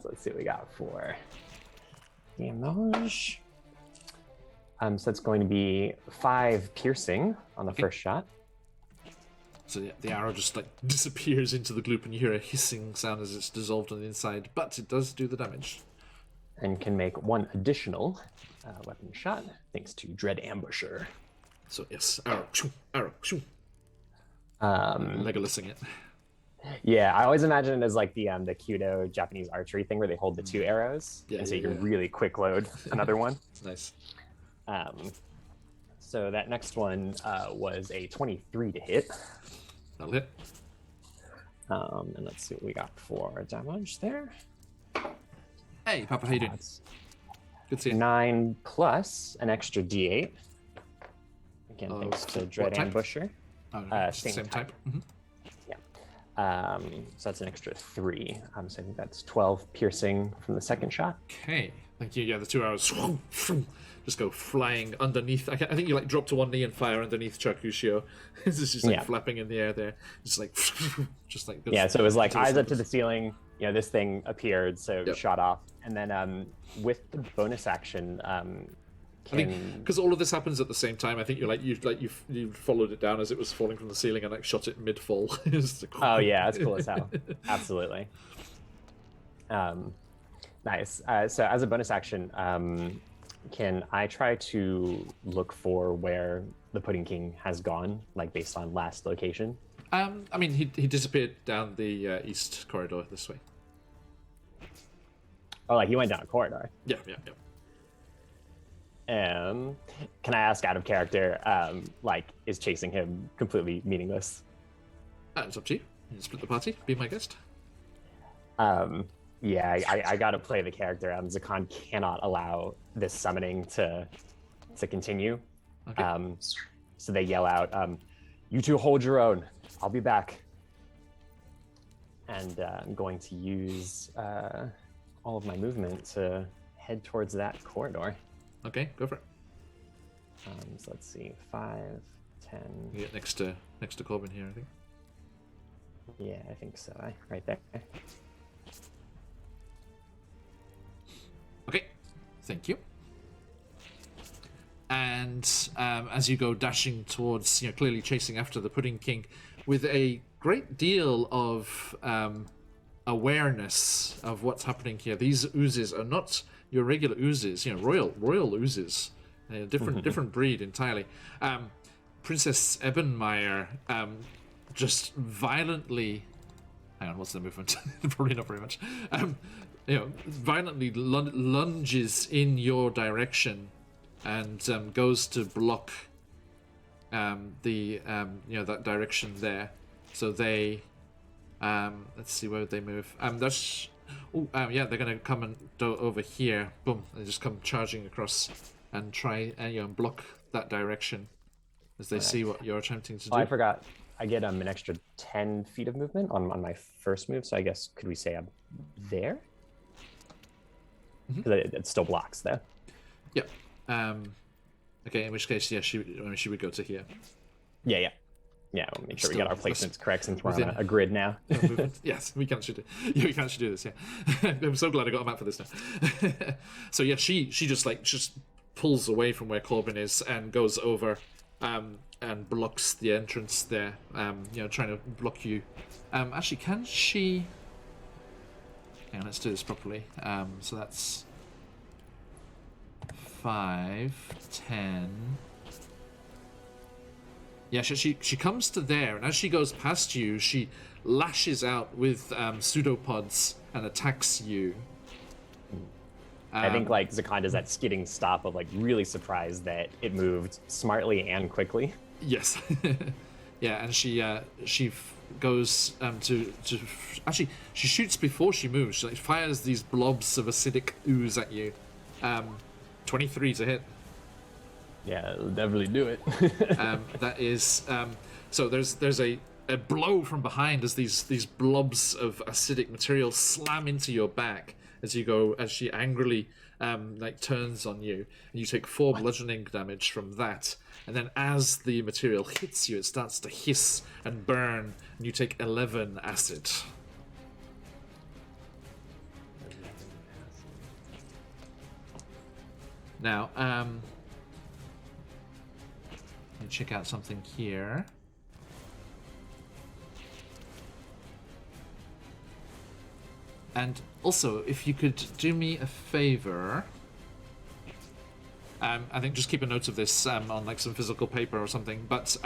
let's see what we got for damage. So that's going to be 5 piercing on the first shot. So yeah, the arrow just like disappears into the gloop, and you hear a hissing sound as it's dissolved on the inside, but it does do the damage. And can make 1 additional weapon shot thanks to Dread Ambusher. So yes, arrow, shoo, arrow, shoo. Legolasing it. Yeah, I always imagine it as like the Kyudo Japanese archery thing where they hold the 2 arrows, and so you can really quick load another one. Nice. So that next one was a 23 to hit. That'll hit. And let's see what we got for damage there. Hey, Papa, how you doing? Good to see you. 9 plus an extra D8. Again, thanks to Dread what type? Ambusher. Oh, no, same type. Mm-hmm. Yeah. So that's an extra 3. So I think that's 12 piercing from the second shot. Okay, thank you. Yeah, the 2 arrows just go flying underneath. I think you like drop to one knee and fire underneath Charcuccio. It's just like flapping in the air there. It's like just like yeah. So it was like eyes up to the ceiling. You know, this thing appeared, so it shot off, and then with the bonus action, I think because all of this happens at the same time. I think you followed it down as it was falling from the ceiling and like shot it mid fall. Oh yeah, that's cool as hell. Absolutely. Nice. So as a bonus action, can I try to look for where the Pudding King has gone, like based on last location? I mean, he disappeared down the east corridor this way. Oh, like he went down a corridor. Yeah. Can I ask out of character, like, is chasing him completely meaningless? It's up to you. You split the party. Be my guest. Yeah, I gotta play the character. Zakan cannot allow this summoning to continue. Okay. So they yell out, "You two hold your own. I'll be back." And I'm going to use all of my movement to head towards that corridor. Okay, go for it. So let's see, 5, 10. You get next to Corbin here, I think. Yeah, I think so. Right there. Okay, thank you. And as you go dashing towards, clearly chasing after the Pudding King, with a great deal of awareness of what's happening here. These oozes are not your regular oozes, royal oozes, different breed entirely. Princess Ebenmeyer just violently. Hang on, what's the movement? Probably not very much. Violently lunges in your direction and goes to block that direction there. So they let's see where they move. They're gonna come and go over here. Boom! They just come charging across and try and block that direction as they see what you're attempting to do. I forgot. I get an extra 10 feet of movement on my first move, so I guess could we say I'm there? Because it still blocks there. Yep. Okay. In which case, yeah, she would go to here. Yeah. We'll make sure we get our placements correct since we're on a grid now. Yes, we can actually do. Yeah, we can actually do this. Yeah, I'm so glad I got a map for this now. So yeah, she just pulls away from where Corbin is and goes over, and blocks the entrance there. Trying to block you. Actually, can she? Hang on, let's do this properly. So that's 5, 10. Yeah, she comes to there, and as she goes past you, she lashes out with pseudopods and attacks you. I think like Zakan does that skidding stop of like really surprised that it moved smartly and quickly. Yes. Yeah, and she goes to actually she shoots before she moves. She fires these blobs of acidic ooze at you. 23 to hit. Yeah, it'll definitely do it. That is so. There's a blow from behind as these blobs of acidic material slam into your back as she angrily turns on you, and you take 4 bludgeoning damage from that. And then as the material hits you, it starts to hiss and burn, and you take 11 acid. Now, let me check out something here. And also, if you could do me a favor, I think just keep a note of this on like some physical paper or something. But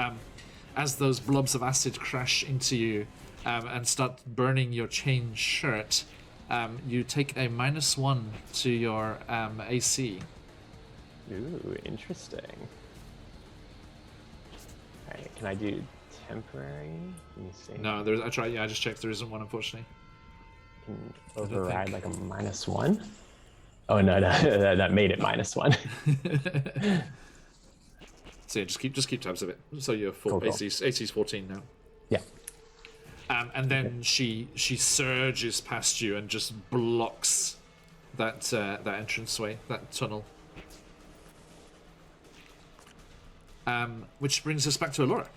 as those blobs of acid crash into you and start burning your chain shirt, you take a -1 to your AC. Ooh, interesting. Alright, can I do temporary? Let me see. No, I tried. Yeah, I just checked. There isn't one, unfortunately. Can override like a -1? Oh no, that made it -1. So yeah, just keep tabs of it. So you're full. Cool. AC's 14 now. Yeah. And then she surges past you and just blocks that entranceway, that tunnel. Which brings us back to Alora.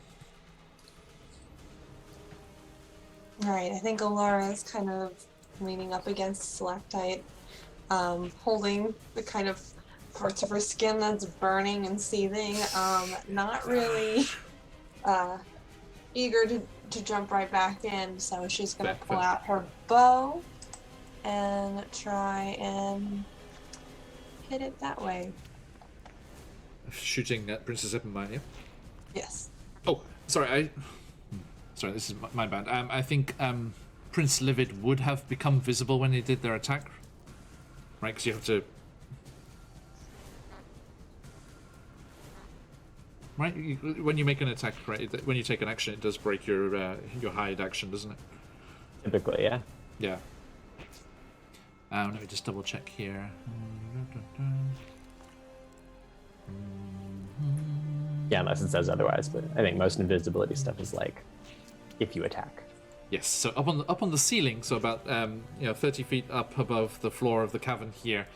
Right, I think Alara is kind of leaning up against stalactite, holding the kind of parts of her skin that's burning and seething, not really eager to jump right back in, so she's going to pull out her bow and try and hit it that way. Shooting at Princess Eppenmine. Yes. Oh, sorry, sorry, this is my bad. I think Prince Livid would have become visible when they did their attack, right? Because you have to, right? When you make an attack, right? When you take an action, it does break your hide action, doesn't it? Typically, yeah. Yeah. Let me just double check here. Yeah, unless it says otherwise, but I think most invisibility stuff is like if you attack. Yes, so up on the ceiling, so about 30 feet up above the floor of the cavern here,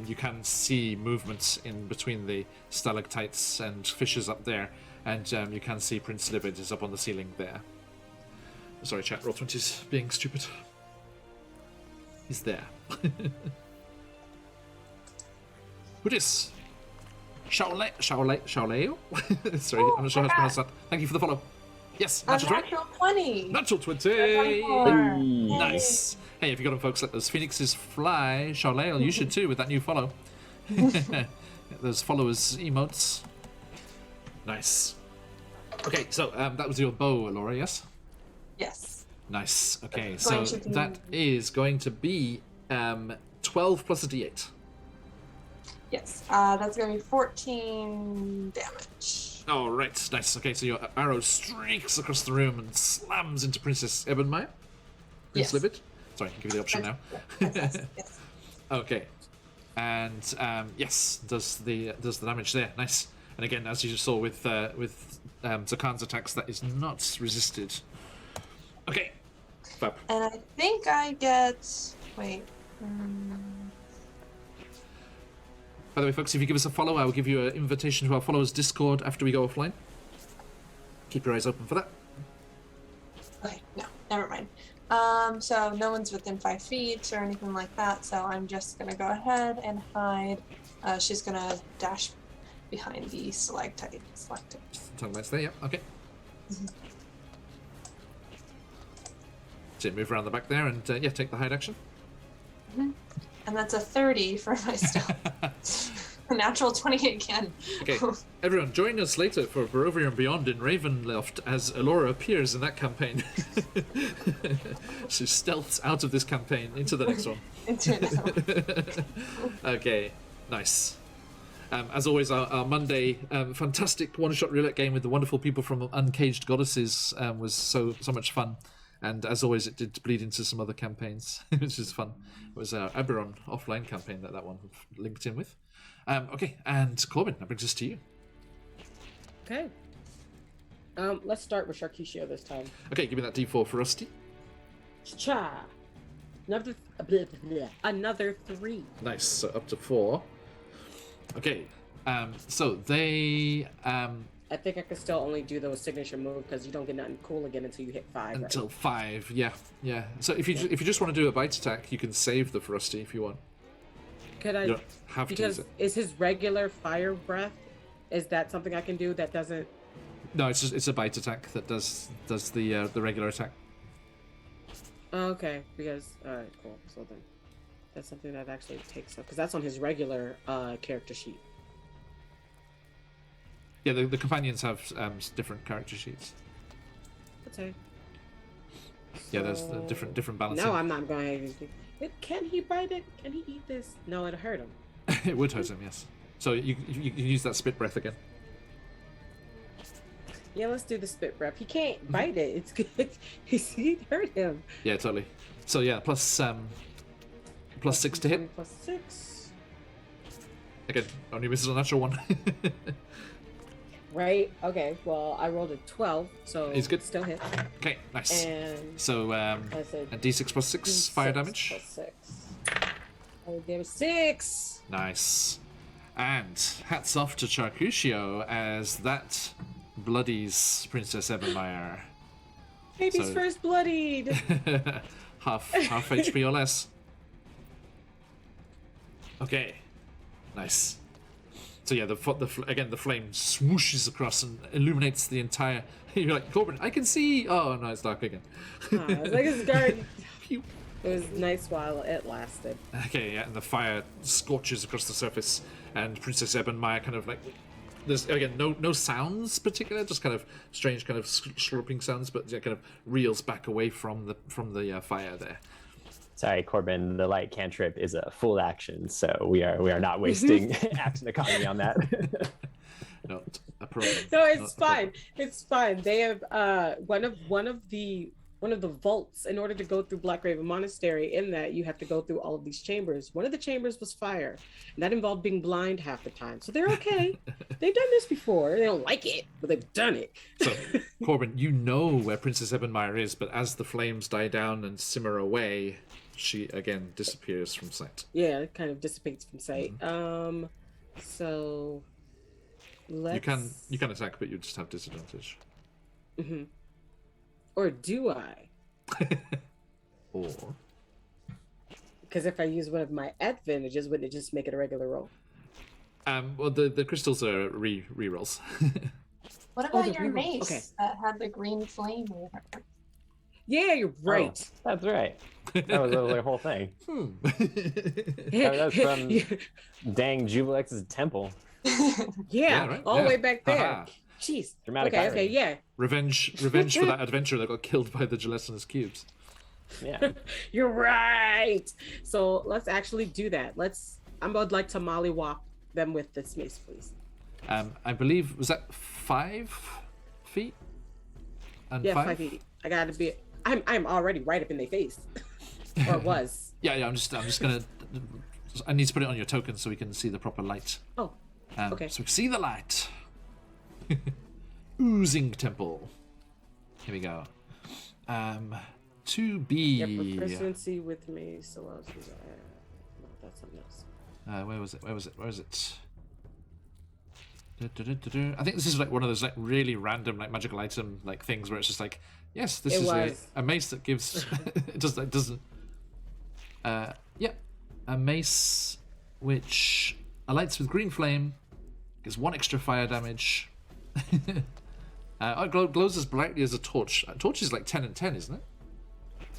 you can see movements in between the stalactites and fissures up there, and you can see Prince Livid is up on the ceiling there. Sorry, chat, Roll20's being stupid. He's there. Who dis? Shaoleo? Sorry, I'm not sure how to pronounce that. Thank you for the follow. Yes, natural 20. Natural 20! Hey. Nice! Hey, if you got them, folks, let those phoenixes fly. Shaoleo, you should too with that new follow. Those followers emotes. Nice. Okay, so that was your bow, Laura, yes? Yes. Nice. Okay, so that is going to be 12 plus a d8. Yes, that's going to be 14 damage. Oh, right. Nice. Okay, so your arrow streaks across the room and slams into Princess Ebonmire. Prince Livid. Sorry, I'll give you the option now. Yes. Okay. And yes, does the damage there. Nice. And again, as you just saw with Zakan's attacks, that is not resisted. Okay. Fab. And I think I get... Wait. By the way, folks, if you give us a follow, I will give you an invitation to our followers' Discord after we go offline. Keep your eyes open for that. Okay, no, never mind. So no one's within 5 feet or anything like that, so I'm just gonna go ahead and hide. She's gonna dash behind the stalactite. Stalactites there, yeah, okay. So move around the back there and, yeah, take the hide action. And that's a 30 for my stealth. A natural 20 again. Okay, everyone, join us later for Barovia and Beyond in Ravenloft as Alora appears in that campaign. She stealths out of this campaign into the next one. Into it now. Okay, nice. As always, our Monday fantastic one-shot roulette game with the wonderful people from Uncaged Goddesses was so much fun. And as always, it did bleed into some other campaigns, which is fun. It was our Eberron offline campaign that one linked in with. Okay, and Corbin, that brings us to you. Okay. Let's start with Sharkeisha this time. Okay, give me that D4 for Rusty. Cha. Another 3. Nice. So up to 4. Okay. So they I think I can still only do those signature move because you don't get nothing cool again until you hit 5. until right? 5. Yeah. So if you just want to do a bite attack, you can save the Frosty if you want. Could I? You don't have to use Because it. is his regular fire breath? Is that something I can do that doesn't? No, it's a bite attack that does the regular attack. Oh, okay. Because all right, cool. So then, that's something that actually takes up because that's on his regular character sheet. Yeah, the companions have different character sheets. Okay. Yeah, there's different balancing. No, I'm not going to. Can he bite it? Can he eat this? No, it'll hurt him. It would hurt him, yes. So you can use that spit breath again. Yeah, let's do the spit breath. He can't bite it. It's good. He'd hurt him. Yeah, totally. So yeah, plus 6 to hit. Plus 6. Again, only misses a natural 1. Right. Okay. Well, I rolled a 12, so He's good. Still hit. Okay, nice. And So I said and D6 plus 6 fire D6 damage. Plus 6. Oh, there was 6. Nice. And hats off to Charcuccio as that bloodies Princess Ebenmeyer. Baby's So- first bloodied. half HP or less. Okay, nice. So yeah, again the flame swooshes across and illuminates the entire. You're like, Corbin, I can see. Oh no, it's dark again. It's like his guard. Phew. It was nice while it lasted. Okay, yeah, and the fire scorches across the surface, and Princess Ebenmeyer kind of like. There's again no sounds particular, just kind of strange kind of slurping sounds, but yeah, kind of reels back away from the fire there. Sorry, Corbin, the light cantrip is a full action, so we are not wasting action economy on that. Not a problem. No, it's Not a fine. problem. It's fine. They have one of the vaults. In order to go through Blackraven Monastery, in that you have to go through all of these chambers. One of the chambers was fire, and that involved being blind half the time. So they're okay. They've done this before. They don't like it, but they've done it. So, Corbin, you know where Princess Ebenmeyer is, but as the flames die down and simmer away, she again disappears from sight. Yeah, it kind of dissipates from sight. So let's. You can attack, but you just have disadvantage. Mhm. Or do I? Or Because if I use one of my advantages, wouldn't it just make it a regular roll? well, the crystals are re-rolls. What Oh, about the your reroll. mace Okay. that had the green flame over it? Yeah, you're right. Oh, that's right. That was the whole thing. That was from Dang Jubilex's temple. Yeah, right, all yeah. the way back there. Haha. Jeez. Dramatic okay, irony. yeah. Revenge for that adventurer that got killed by the gelatinous cubes. Yeah. You're right. So let's actually do that. I would like to mollywop them with this mace, please. I believe, was that 5 feet? And Yeah, 5? 5 feet. I gotta be. I'm already right up in their face, or was. Yeah. I'm just gonna. I need to put it on your token so we can see the proper light. Oh, okay. So we can see the light. Oozing temple. Here we go. 2B. Yeah, proficiency with me. So else is no, that's something else. Where was it? I think this is like one of those like really random like magical item like things where it's just like, yes, this It is was. a mace that gives. It doesn't. Yeah, a mace which alights with green flame, gives 1 extra fire damage. It glows as brightly as a torch. A torch is like 10 and 10, isn't it?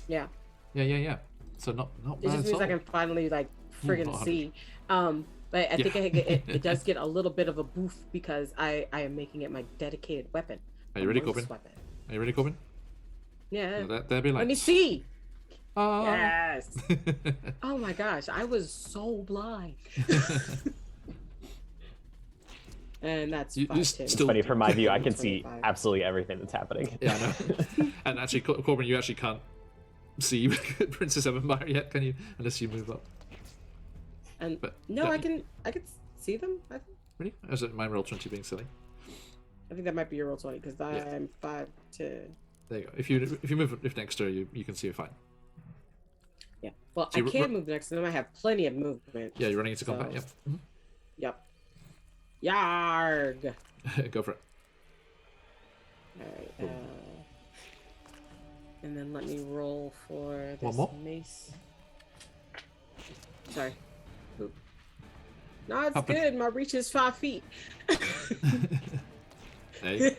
Yeah. Yeah. So not It bad just at means all. I can finally like friggin' not see. But I think it does get a little bit of a boost because I am making it my dedicated weapon. Are you ready, Amongst Corbin? weapon. Are you ready, Corbin? Yeah. There be lights. Let me see. Ah. Yes. Oh my gosh, I was so blind. And that's You 5, still- 10. Funny, from my view, I can see 25. absolutely everything that's happening. Yeah, I know. And actually, Corbin, you actually can't see Princess Ebenmeyer yet, can you? Unless you move up. And But no, that- I can see them. I think. Ready? Is it my roll 20 being silly? I think that might be your roll 20 because I'm 5 to. There you go. If you move if next to her, you can see her fine. Yeah. Well, So I can move next to them. I have plenty of movement. Yeah, you're running into combat. Yep. Yep. Yarg. Go for it. All right. And then let me roll for this One more? mace. Sorry. Oop. No, it's Happened. good. My reach is 5 feet. Hey.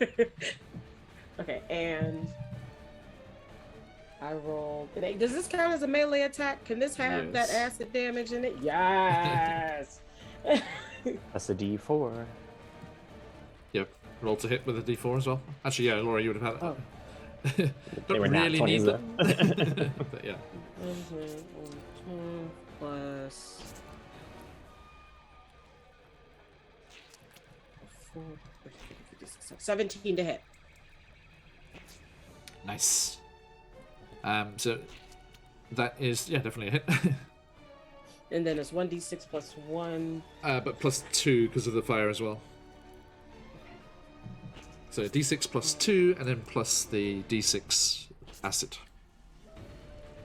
Okay, and I rolled an 8. Does this count as a melee attack? Can this have that Yes. acid damage in it? Yes. That's a D4. Yep. Roll to hit with a D4 as well. Actually, yeah, Laura, you would have had that. Oh. They Don't were nat really 20s need though. them. But yeah. Plus 4, 17 to hit. Nice. So that is definitely a hit. And then it's 1d6 plus 1. But plus 2 because of the fire as well. So D6 plus 2 and then plus the D6 acid.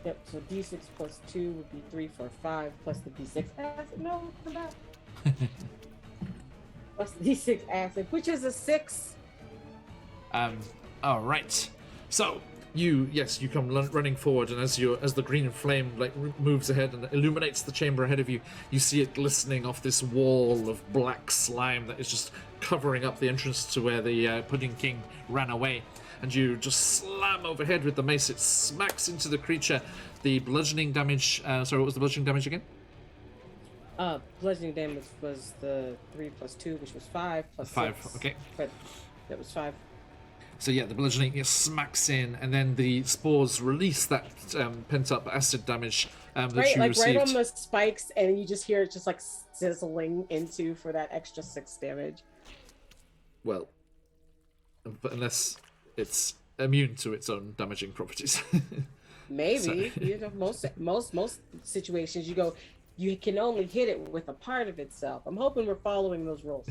Yep, so d6 plus 2 would be 3, 4, 5, plus the d6 acid. No, come back. Plus the d6 acid, which is a 6. All right. So you come running forward, and as the green flame moves ahead and illuminates the chamber ahead of you, you see it glistening off this wall of black slime that is just covering up the entrance to where the Pudding King ran away. And you just slam overhead with the mace. It smacks into the creature. The bludgeoning damage. Sorry, what was the bludgeoning damage again? Bludgeoning damage was the 3 plus 2, which was 5 plus 5. 6. Okay. But that was 5. So yeah, the bludgeoning smacks in, and then the spores release that pent-up acid damage that Right, you like received. right on the spikes, and you just hear it just like sizzling into for that extra 6 damage. Well, but unless it's immune to its own damaging properties. Maybe you know, most situations you can only hit it with a part of itself. I'm hoping we're following those rules.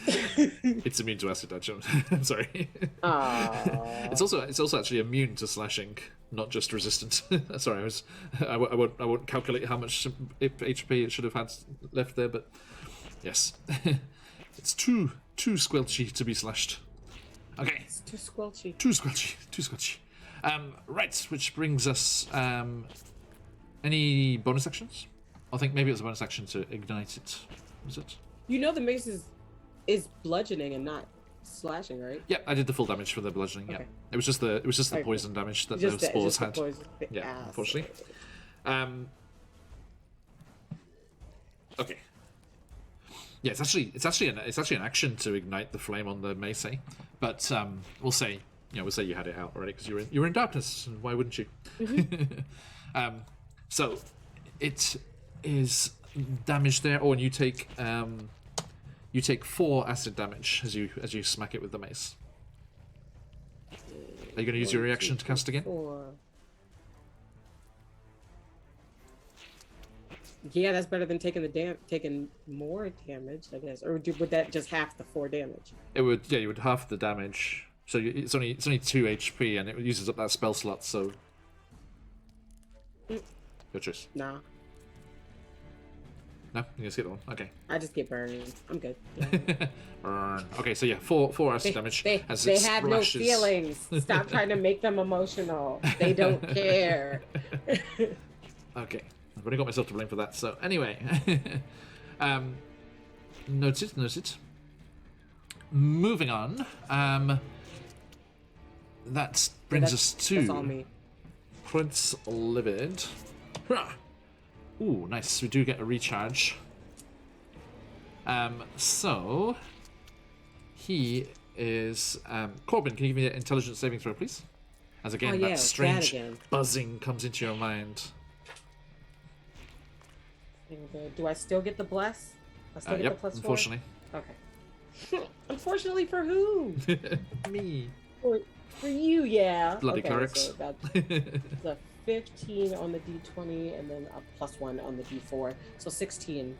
It's immune to acid damage. I'm sorry. It's also actually immune to slashing, not just resistant. Sorry, I won't calculate how much HP it should have had left there, but yes, it's too squelchy to be slashed. Okay. It's too squelchy. Too squelchy. Right, which brings us any bonus actions? I think maybe it was a bonus action to ignite it. Was it? You know the mace is bludgeoning and not slashing, right? Yeah, I did the full damage for the bludgeoning. Okay. Yeah, it was just the Okay. poison damage that Just those spores just the had. poison, the Yeah, acid. unfortunately. Okay. Yeah, it's actually an action to ignite the flame on the mace, but we'll say you had it out already because you were in darkness, and why wouldn't you? So it is damage there, and you take 4 acid damage as you smack it with the mace. Are you going to use your reaction to cast again? 4. Yeah, that's better than taking more damage, I guess. Or would that just half the 4 damage? It would. Yeah, you would half the damage. So it's only 2 HP, and it uses up that spell slot. So your choice. Nah, No, you just get the one. Okay. I just get burned. I'm good. Yeah. Burn. Okay, so yeah, 4 acid damage. They have no feelings. Stop trying to make them emotional. They don't care. Okay, I've only got myself to blame for that. So anyway, noted. Moving on. That brings us That's all to me. Prince Livid. Hurrah! Ooh, nice. We do get a recharge. So he is Corbin. Can you give me an intelligence saving throw, please? As again, that strange buzzing comes into your mind. Do I still get the bless? I still get Yep, the plus 4? unfortunately. Okay. Unfortunately for who? Me. For you, yeah. Bloody okay, clerics. So that's the 15 on the d20 and then a plus 1 on the d4. So 16.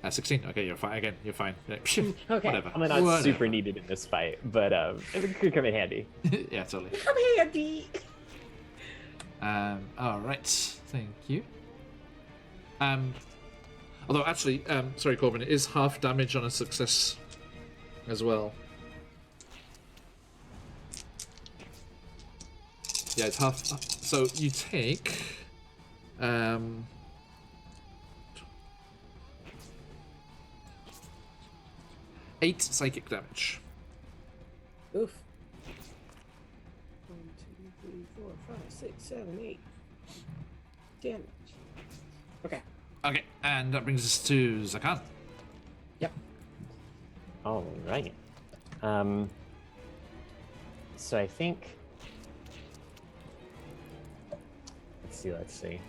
16. Okay, you're fine. Again, you're fine. Okay. Whatever. I'm not Whatever. super needed in this fight, but it could come in handy. Yeah, totally. Come handy. All right. Thank you. Although actually, sorry, Corbin, it is half damage on a success as well. Yeah, it's half. So you take 8 psychic damage. Oof. 1, 2, 3, 4, 5, 6, 7, 8. Damage. Okay. Okay, and that brings us to Zakan. Yep. All right. So I think. Let's see.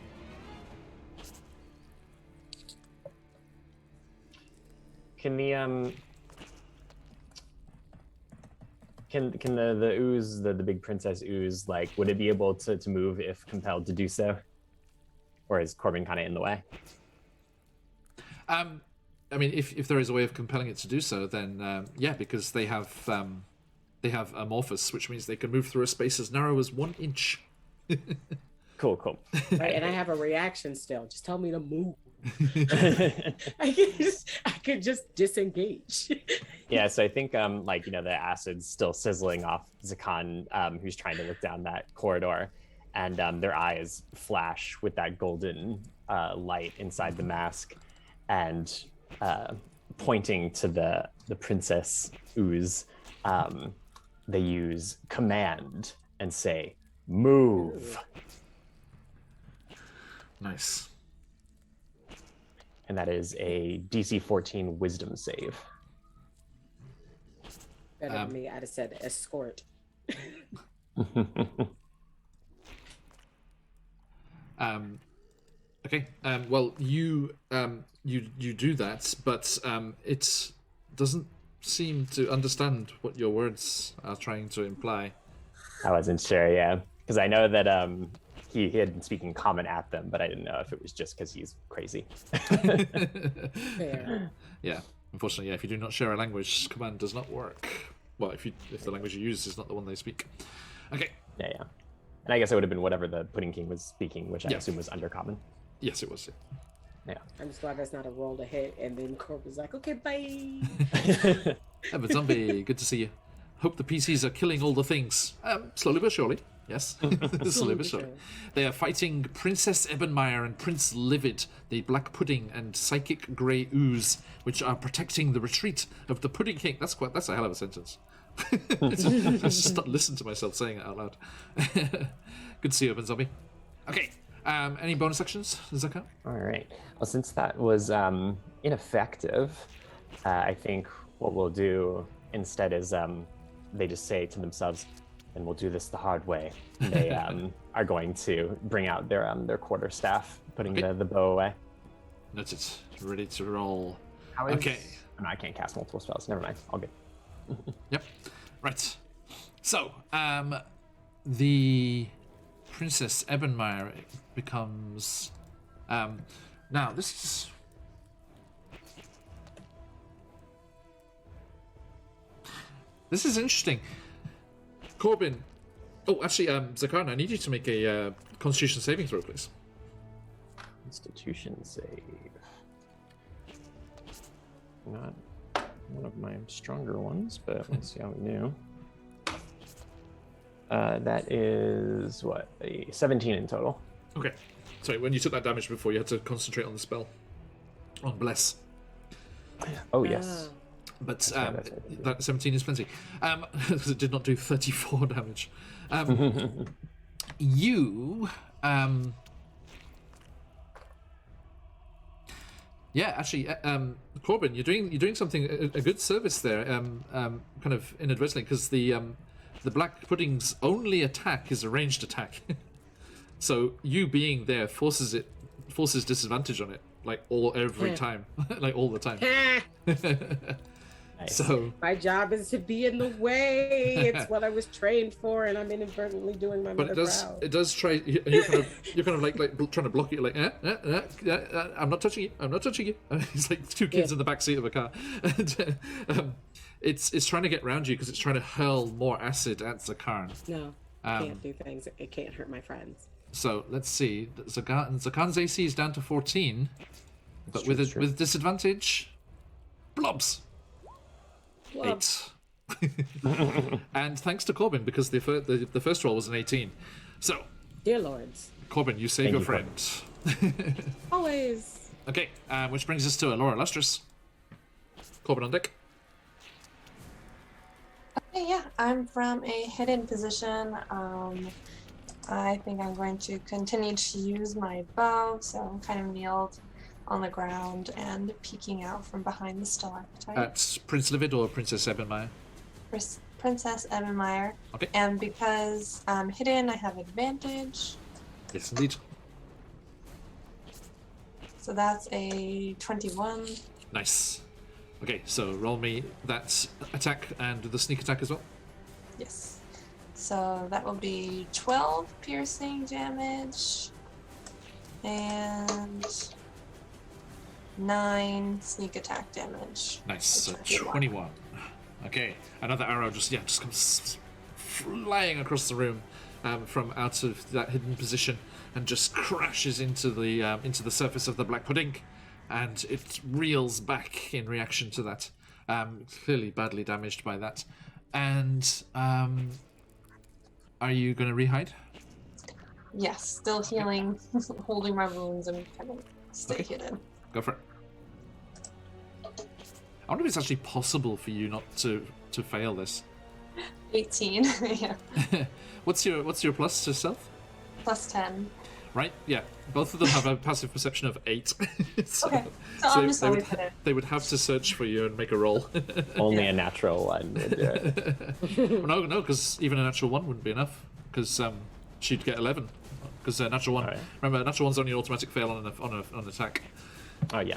Can the can the ooze, the big princess ooze, like, would it be able to move if compelled to do so? Or is Corbin kind of in the way? I mean, if there is a way of compelling it to do so, then yeah, because they have amorphous, which means they can move through a space as narrow as 1 inch. Cool. Right, and I have a reaction still. Just tell me to move. I could just disengage. Yeah, so I think the acid's still sizzling off Zakan, who's trying to look down that corridor, and their eyes flash with that golden light inside the mask, and pointing to the princess ooze, they use command and say, "Move." Nice. And that is a DC 14 Wisdom save. Better than me. I'd have said escort. Okay. Well, you do that, but it doesn't seem to understand what your words are trying to imply. I wasn't sure, yeah, because I know that he had been speaking common at them, but I didn't know if it was just because he's crazy. Fair. Yeah. Unfortunately, yeah. If you do not share a language, command does not work. Well, if the language you use is not the one they speak. Okay. Yeah. And I guess it would have been whatever the Pudding King was speaking, which I assume was undercommon. Yes, it was. Yeah. I'm just glad that's not a roll to hit. And then Corp was like, okay, bye. Ever Zombie, good to see you. Hope the PCs are killing all the things. Slowly but surely. Yes. Slowly but surely. They are fighting Princess Ebenmeyer and Prince Livid, the Black Pudding and Psychic Grey Ooze, which are protecting the retreat of the Pudding King. That's a hell of a sentence. I just listen to myself saying it out loud. Good to see you, Urban Zombie. Okay. Any bonus actions, Zaka? All right. Well, since that was ineffective, I think what we'll do instead is they just say to themselves, and we'll do this the hard way. They are going to bring out their quarterstaff, putting the bow away. Noted. Ready to roll. Okay. No, I can't cast multiple spells. Never mind. All good. Yep. Right. So, the Princess Ebenmeyer becomes. Now, this is interesting. Corbin. Oh, actually, Zakarna, I need you to make a Constitution saving throw, please. Constitution save. Not one of my stronger ones, but let's see how we do. That is what, a 17 in total. Okay. Sorry, when you took that damage before, you had to concentrate on the spell. On Bless. Oh, yes. But that 17 is plenty. Because it did not do 34 damage. You... yeah, actually, Corbin, you're doing something a good service there, kind of inadvertently, because the Black Pudding's only attack is a ranged attack. So you being there forces disadvantage on it, like every time, like all the time. Nice. So My job is to be in the way. It's what I was trained for, and I'm inadvertently doing my but mother it proud. does try. You're kind of like trying to block it. Like, I'm not touching you. I'm not touching you. It's like two kids in the back seat of a car. And, it's trying to get around you because it's trying to hurl more acid at Zakarn. No, can't do things. It can't hurt my friends. So let's see. Zakarn's AC is down to 14, but with disadvantage, blobs. Well, 8. And thanks to Corbin, because the first roll was an 18. So, dear lords, Corbin, you save Thank your you, friend. always. Okay, which brings us to Alora Lustrous. Corbin on deck. Okay, yeah, I'm from a hidden position. I think I'm going to continue to use my bow, so I'm kind of kneeled on the ground and peeking out from behind the stalactite. At Prince Livid or Princess Ebenmeyer? Princess Ebenmeyer. Okay. And because I'm hidden, I have advantage. Yes, indeed. So that's a 21. Nice. Okay, so roll me that attack and the sneak attack as well. Yes. So that will be 12 piercing damage and 9 sneak attack damage. Nice, so 21. 21. Okay, another arrow just comes flying across the room from out of that hidden position and just crashes into the surface of the black pudding, and it reels back in reaction to that. Clearly badly damaged by that. And are you going to rehide? Yes, still healing, holding my wounds and kind of stay hidden. Go for it. I wonder if it's actually possible for you not to fail this. 18, yeah. What's your plus to stealth? Plus 10. Right, yeah. Both of them have a passive perception of 8. so, Okay, so I'm just always hidden. they would have to search for you and make a roll. Only a natural one would do it. Well, no, because even a natural 1 wouldn't be enough. Because she'd get 11. Because natural 1. Right. Remember, natural 1's only an automatic fail on an attack. Oh yeah.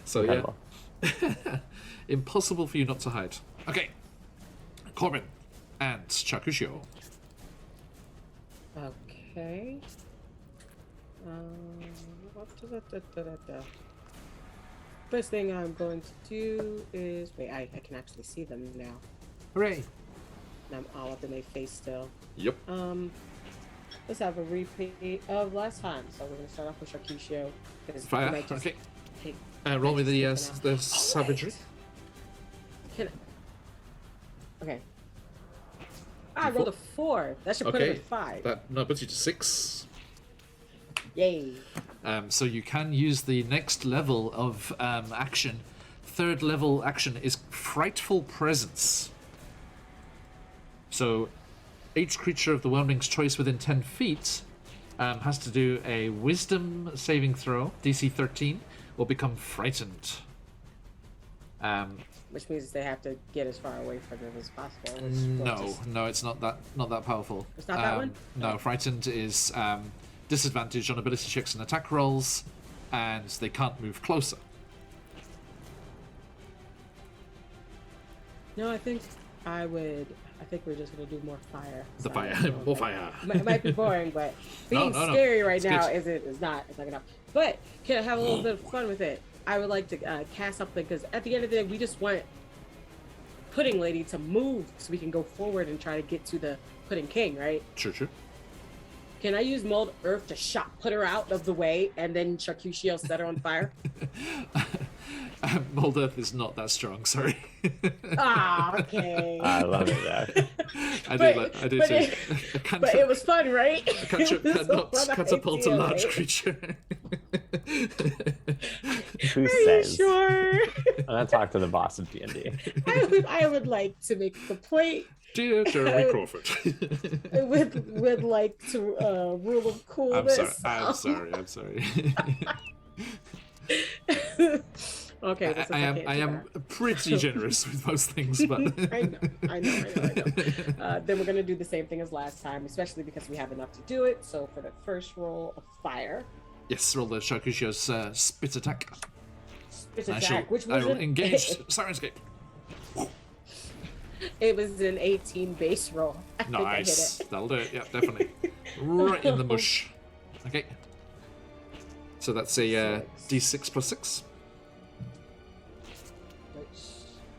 So Incredible. yeah, impossible for you not to hide. Okay, Corbin and Chakushio. Okay. First thing I'm going to do is wait. I can actually see them now. Hooray! And I'm all up in their face still. Yep. Let's have a repeat of last time. So we're gonna start off with Sharkishio. Fire. Okay. Roll me the savagery. Okay. I rolled a 4. That should put him at 5. That puts you to 6. Yay. So you can use the next level of action. Third level action is Frightful Presence. So each creature of the Whelmling's choice within 10 feet has to do a Wisdom saving throw, DC 13, or become frightened. Which means they have to get as far away from it as possible. No, it's not that powerful. It's not that one? No, frightened is disadvantage on ability checks and attack rolls, and they can't move closer. No, I think we're just gonna do more fire. The fire, more fire. It might be boring, but being No. scary right It's now good. it's not enough. But can I have a little bit of fun with it? I would like to cast something because at the end of the day, we just want Pudding Lady to move so we can go forward and try to get to the Pudding King, right? True. Can I use Mold Earth to put her out of the way and then Shakushio set her on fire? Mold Earth is not that strong, sorry. Okay. I love it though. I did too. But it was fun, right? Catapult a large creature. Who Are says? you sure? I'm gonna talk to the boss of D&D. I would like to make the point Dear Jeremy Crawford. with like to rule of coolness. I'm sorry. Okay, that's I am pretty generous with most things, but I know. Then we're gonna do the same thing as last time, especially because we have enough to do it. So for the first roll of fire. Yes, roll the Shakushio's spit attack. This I attack, which was will an, engage Sirenscape. it was an 18 base roll. I think I hit Nice. it. That'll do it. Yeah, definitely. Right in the mush. Okay. So that's a D6 plus 6.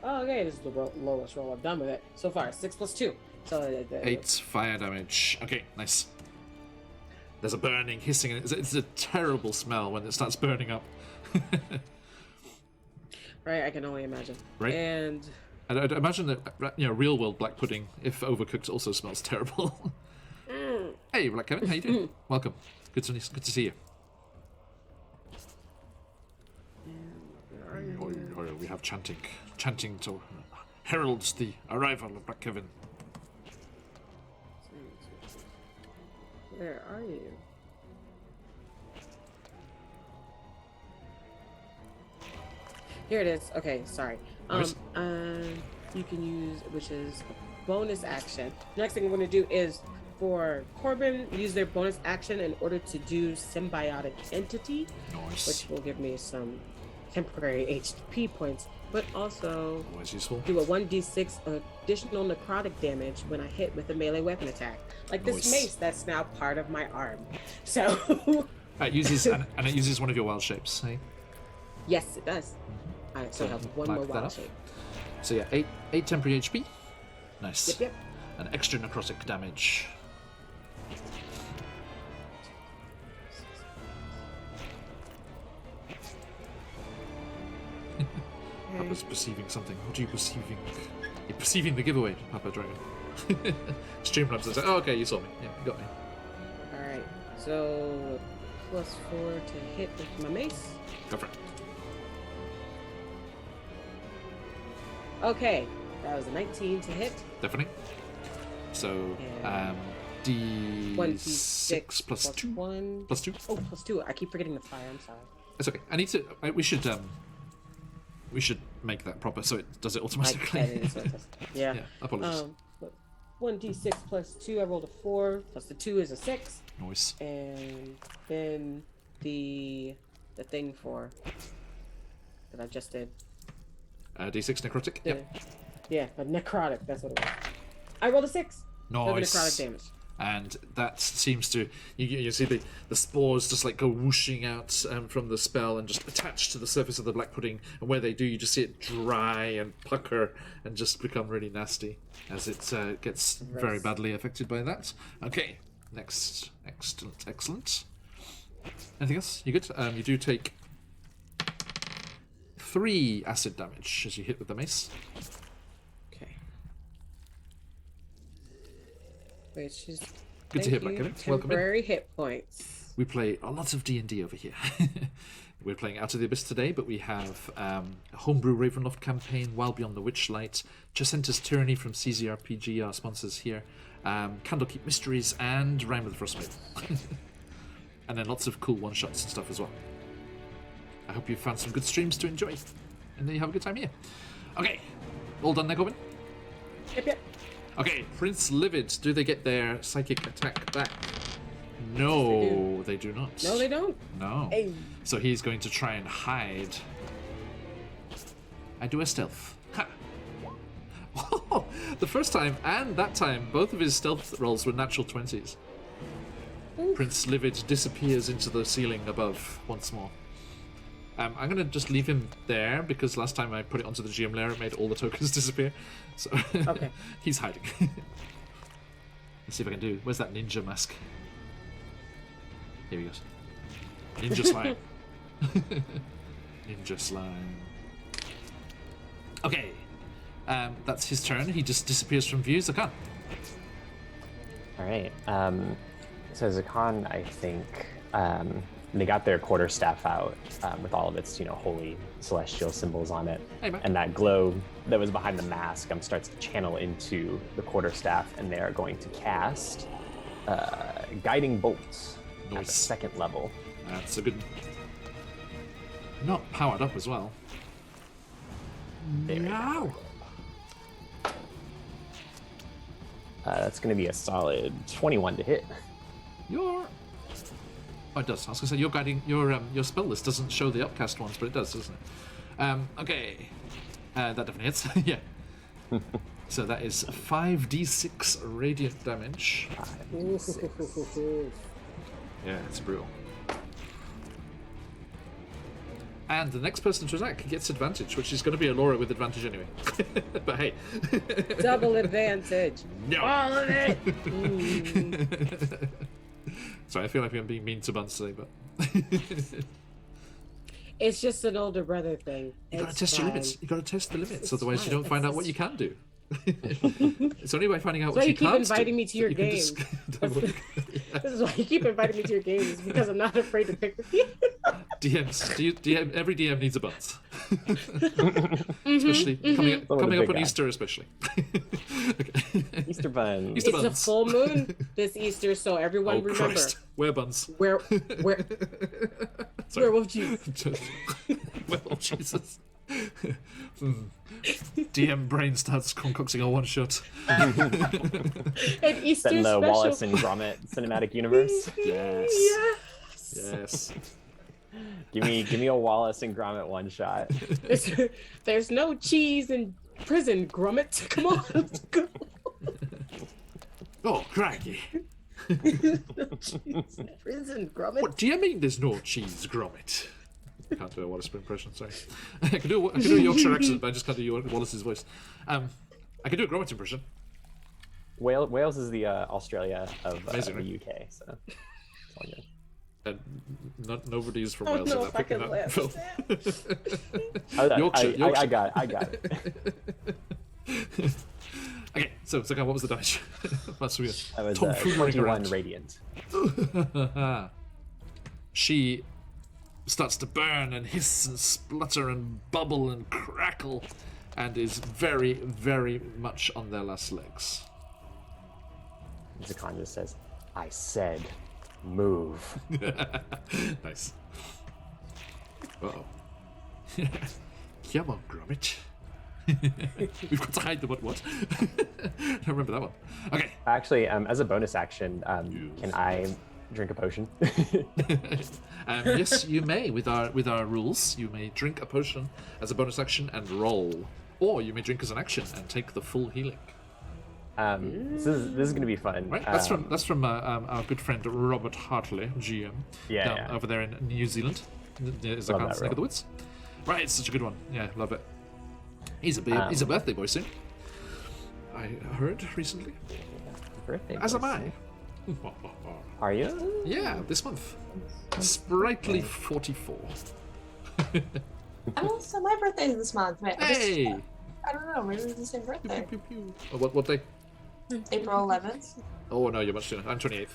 Oh, okay, this is the lowest roll I've done with it so far. 6 plus 2. So 8 fire damage. Okay, nice. There's a burning, hissing, and it's a terrible smell when it starts burning up. Right, I can only imagine. Right. And I'd imagine that real world black pudding, if overcooked, also smells terrible. Hey, Black Kevin, how you doing? Welcome. Good to see you. We have chanting to herald the arrival of Black Kevin. where are you? Here it is. Okay, sorry. You can use, which is a bonus action. The next thing I'm going to do is for Corbin, use their bonus action in order to do symbiotic entity, Nice. which will give me some temporary HP points, but also Always useful. do a 1d6 additional necrotic damage when I hit with a melee weapon attack. Like this Nice. mace that's now part of my arm. So It uses and it uses one of your wild shapes. Hey. yes, it does. I still have one mark more that wild up. shape. So yeah, eight temporary HP. Nice. Yep, yep. And extra necrotic damage. Papa's perceiving something. What are you perceiving? You're perceiving the giveaway, Papa Dragon. Streamlabs is like, oh, okay, you saw me. Yeah, you got me. Alright, so +4 to hit with my mace. Go for it. Okay, that was a 19 to hit. Definitely. So, And D6 1d6 plus 2. 1. Plus 2. Oh, +2. I keep forgetting the fire. I'm sorry. It's okay. I need to. We should make that proper so it does it automatically. Yeah. Yeah. Apologies. 1d6 plus 2. I rolled a 4. Plus the 2 is a 6. Noise. And then the thing for that I just did. D6 necrotic. Yep. Yeah, a necrotic. That's what it was. I rolled a 6. Nice. Necrotic damage. And that seems to you see the spores just like go whooshing out from the spell and just attach to the surface of the black pudding, and where they do you just see it dry and pucker and just become really nasty as it gets very badly affected by that. Okay, next. Excellent. Anything else? You good? You do take 3 acid damage as you hit with the mace. Okay. Which is Good to hear, Black Kevin. Welcome in. temporary hit points. We play a lot of D&D over here. We're playing Out of the Abyss today, but we have a Homebrew Ravenloft campaign, Wild Beyond the Witchlight, Jacenta's Tyranny from CZRPG, our sponsors here, Candlekeep Mysteries, and Rhyme of the Frostmaiden. And then lots of cool one-shots and stuff as well. I hope you've found some good streams to enjoy, and then you have a good time here. Okay, all done there, Corbin? Yep. Okay, Prince Livid, do they get their psychic attack back? No, they do not. No, they don't. No. Hey. So he's going to try and hide. I do a stealth. Ha! The first time and that time, both of his stealth rolls were natural 20s. Oof. Prince Livid disappears into the ceiling above once more. I'm going to just leave him there because last time I put it onto the GM layer, it made all the tokens disappear. So Okay. He's hiding. Let's see if I can do. Where's that ninja mask? Here he goes. Ninja slime. Ninja slime. Okay. That's his turn. He just disappears from view. Zakan. All right. So Zakan, I think they got their quarterstaff out with all of its, holy celestial symbols on it, Hey, man. and that glow that was behind the mask starts to channel into the quarterstaff, and they are going to cast guiding bolts at the Nice. 2nd level. That's a good. Not powered up as well. There we No. That's going to be a solid 21 to hit. You're Oh, it does. I was gonna say your guiding your spell list doesn't show the upcast ones, but it does, doesn't it? Okay, that definitely hits. Yeah. So that is 5d6 radiant damage. 5d6. Yeah, it's brutal. And the next person to attack gets advantage, which is going to be Alora with advantage anyway. But hey. Double advantage. No. All of it. Sorry, I feel like I'm being mean to Buns today, but... It's just an older brother thing. You gotta It's test your fine. limits. You gotta test the limits, It's otherwise you fine. don't find out what you can do. It's only by finding out That's what why you you keep can't inviting do me to your that you can game. dis- This is why you keep inviting me to your games, because I'm not afraid to pick with you. DMs, every DM needs a butt. Especially coming up big on guy. Easter, especially. Okay. Easter buns. Easter It's a buns. full moon this Easter, so everyone Oh remember. Christ! Wear buns. Where Sorry. werewolf juice. Well, Jesus. DM brain starts concocting a one shot. An Easter Set in the special. Wallace and Gromit cinematic universe. Yes. Yes. Yes. Give me a Wallace and Gromit one shot. There's no cheese in prison, Gromit. Come on, let's go. Oh, crikey. Prison, Gromit. What do you mean there's no cheese, Gromit? I can't do a Wallace impression, sorry. I can do a Yorkshire accent, but I just can't do Wallace's voice. I can do a Gromit impression. Wales is the Australia of Amazing, the right? UK, so it's all good. And nobody's from I Wales don't in know that if I picking can that laugh film. Yorkshire. I got it. Okay, so Zagan, what was the damage? That's weird. That was Tomfoolery 21 around. radiant. She starts to burn and hiss and splutter and bubble and crackle and is very, very much on their last legs. Zakan just says, I said, move. Nice. Uh-oh. Come on, Gromit. We've got to hide the what? I don't remember that one. Okay. Actually, as a bonus action, can I drink a potion? Yes, you may. With our rules, you may drink a potion as a bonus action and roll, or you may drink as an action and take the full healing. This is going to be fun. Right? That's from our good friend Robert Hartley, GM, Yeah. over there in New Zealand. Is I Love can't that neck of the role. woods. Right, it's such a good one. Yeah, love it. He's a birthday boy soon. I heard recently. Birthday As am boy. I. Are you? Yeah, this month. Sprightly 44. Oh, so my birthday's this month. Wait, Hey! I don't know. Maybe it's the same Pew, birthday. pew, pew. Oh, what day? April 11th. Oh no, you're much sooner. I'm 28th.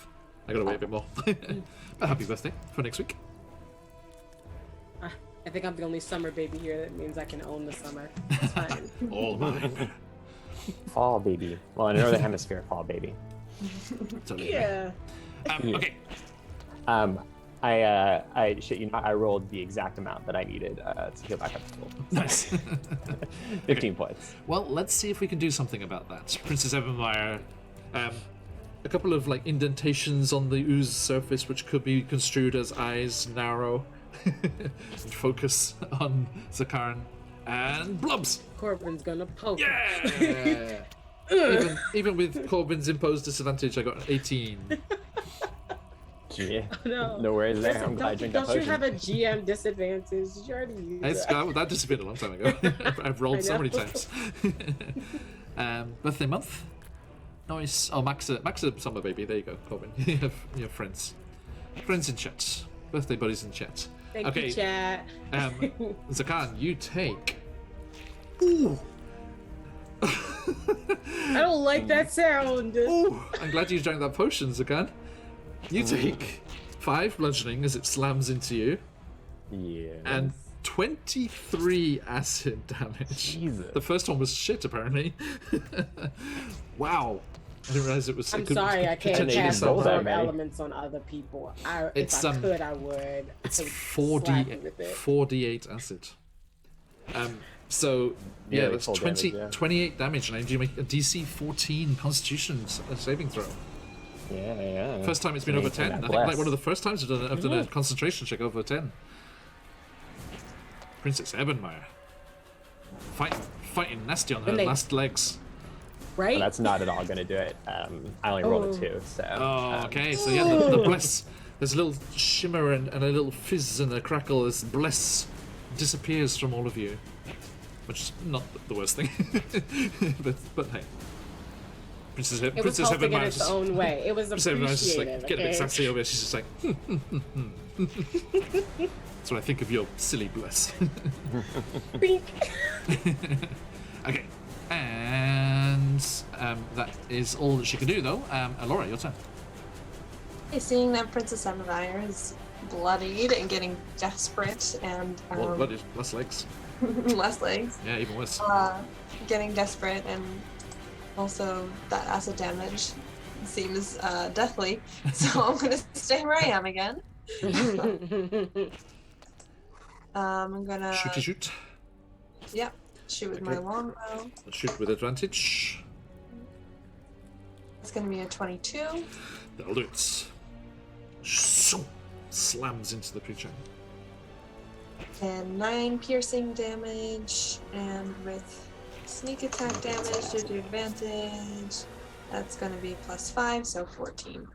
I gotta wait a bit more. But happy birthday for next week. I think I'm the only summer baby here. That means I can own the summer. It's fine. All mine. Fall baby. Well, in the Northern Hemisphere, fall baby. Totally. Yeah. Okay. I shit you not, I rolled the exact amount that I needed to heal back up to full. Nice. 15 points. Well, let's see if we can do something about that. Princess Evermire, a couple of like indentations on the ooze surface, which could be construed as eyes narrow and focus on Zakarn, and blobs. Corbin's gonna poke. Yeah. even with Corbin's imposed disadvantage, I got an 18. Yeah. No. No worries there. Listen, I'm glad I drank don't that you potion. have a GM disadvantage? You already used That disappeared a long time ago. I've rolled I so know. many times. Birthday month. Nice. Oh, Maxa Summer Baby. There you go, Corbin. you have friends. Friends in chat. Birthday buddies in chat. Thank okay. you, chat. Zakan, you take. Ooh. I don't like that sound. Ooh. I'm glad you drank that potion, Zakan. You take 5 bludgeoning as it slams into you, Yeah. and 23 acid damage. Jesus. The first one was shit, apparently. Wow. I didn't realize it was. I'm it could sorry, I can't potentially cast cast sound both absorb that many. elements on other people. It's, If I could, I would. It's I would 4D, slap you with it. 4d8 acid. So yeah, Yeah, that's full 20, damage, yeah. 28 damage, and I do make a DC 14 Constitution saving throw. Yeah. First time it's been over 10. I think like one of the first times I've done a concentration check over 10. Princess Ebenmeyer. Fighting nasty on her last legs. Right? Well, that's not at all going to do it. I only rolled a 2, so... Okay, so yeah, the bless... There's a little shimmer and a little fizz and a crackle as bless disappears from all of you. Which is not the worst thing. but hey. Princess helping in its own way. It was appreciated. Just like, getting a bit sassy over it. She's just like, That's what I think of your silly bless. Okay. And that is all that she can do, though. Alora, your turn. Okay, seeing that Princess Ebenmeyer is bloodied and getting desperate and Well, bloody, less legs. less legs. Yeah, even worse. Getting desperate and also that acid damage seems deathly. So I'm gonna stay where I am again. I'm gonna Shoot. Yep. Shoot with my longbow. Shoot with advantage. It's gonna be a 22. That'll do it. Slams into the creature. And 9 piercing damage, and with sneak attack damage due to advantage, that's gonna be +5, so 14.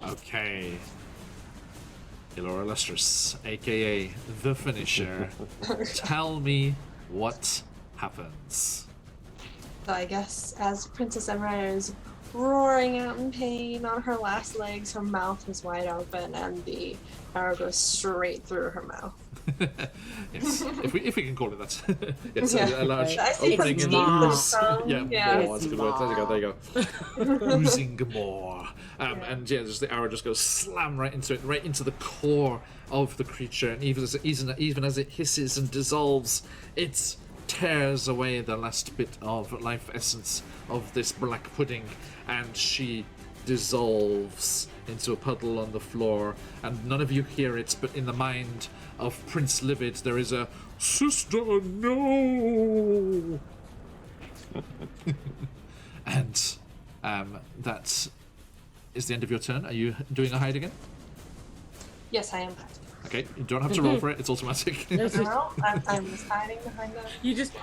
Okay. Elora Lustrous, aka the finisher. Tell me what happens. So I guess as Princess Emerald is roaring out in pain on her last legs, her mouth is wide open and the arrow goes straight through her mouth. Yes, if we can call it that. It's Yeah. a large I see opening in the maw. ooze. Yeah, maw, that's a good word. There you go. Oozing maw. And yeah, just the arrow just goes slam right into it, right into the core of the creature, and even as it hisses and dissolves, it tears away the last bit of life essence of this black pudding, and she dissolves into a puddle on the floor, and none of you hear it, but in the mind of Prince Livid there is a "Sister, no!" And that is the end of your turn. Are you doing a hide again? Yes, I am. Okay, you don't have to roll for it, it's automatic. No, I'm just hiding behind them. You just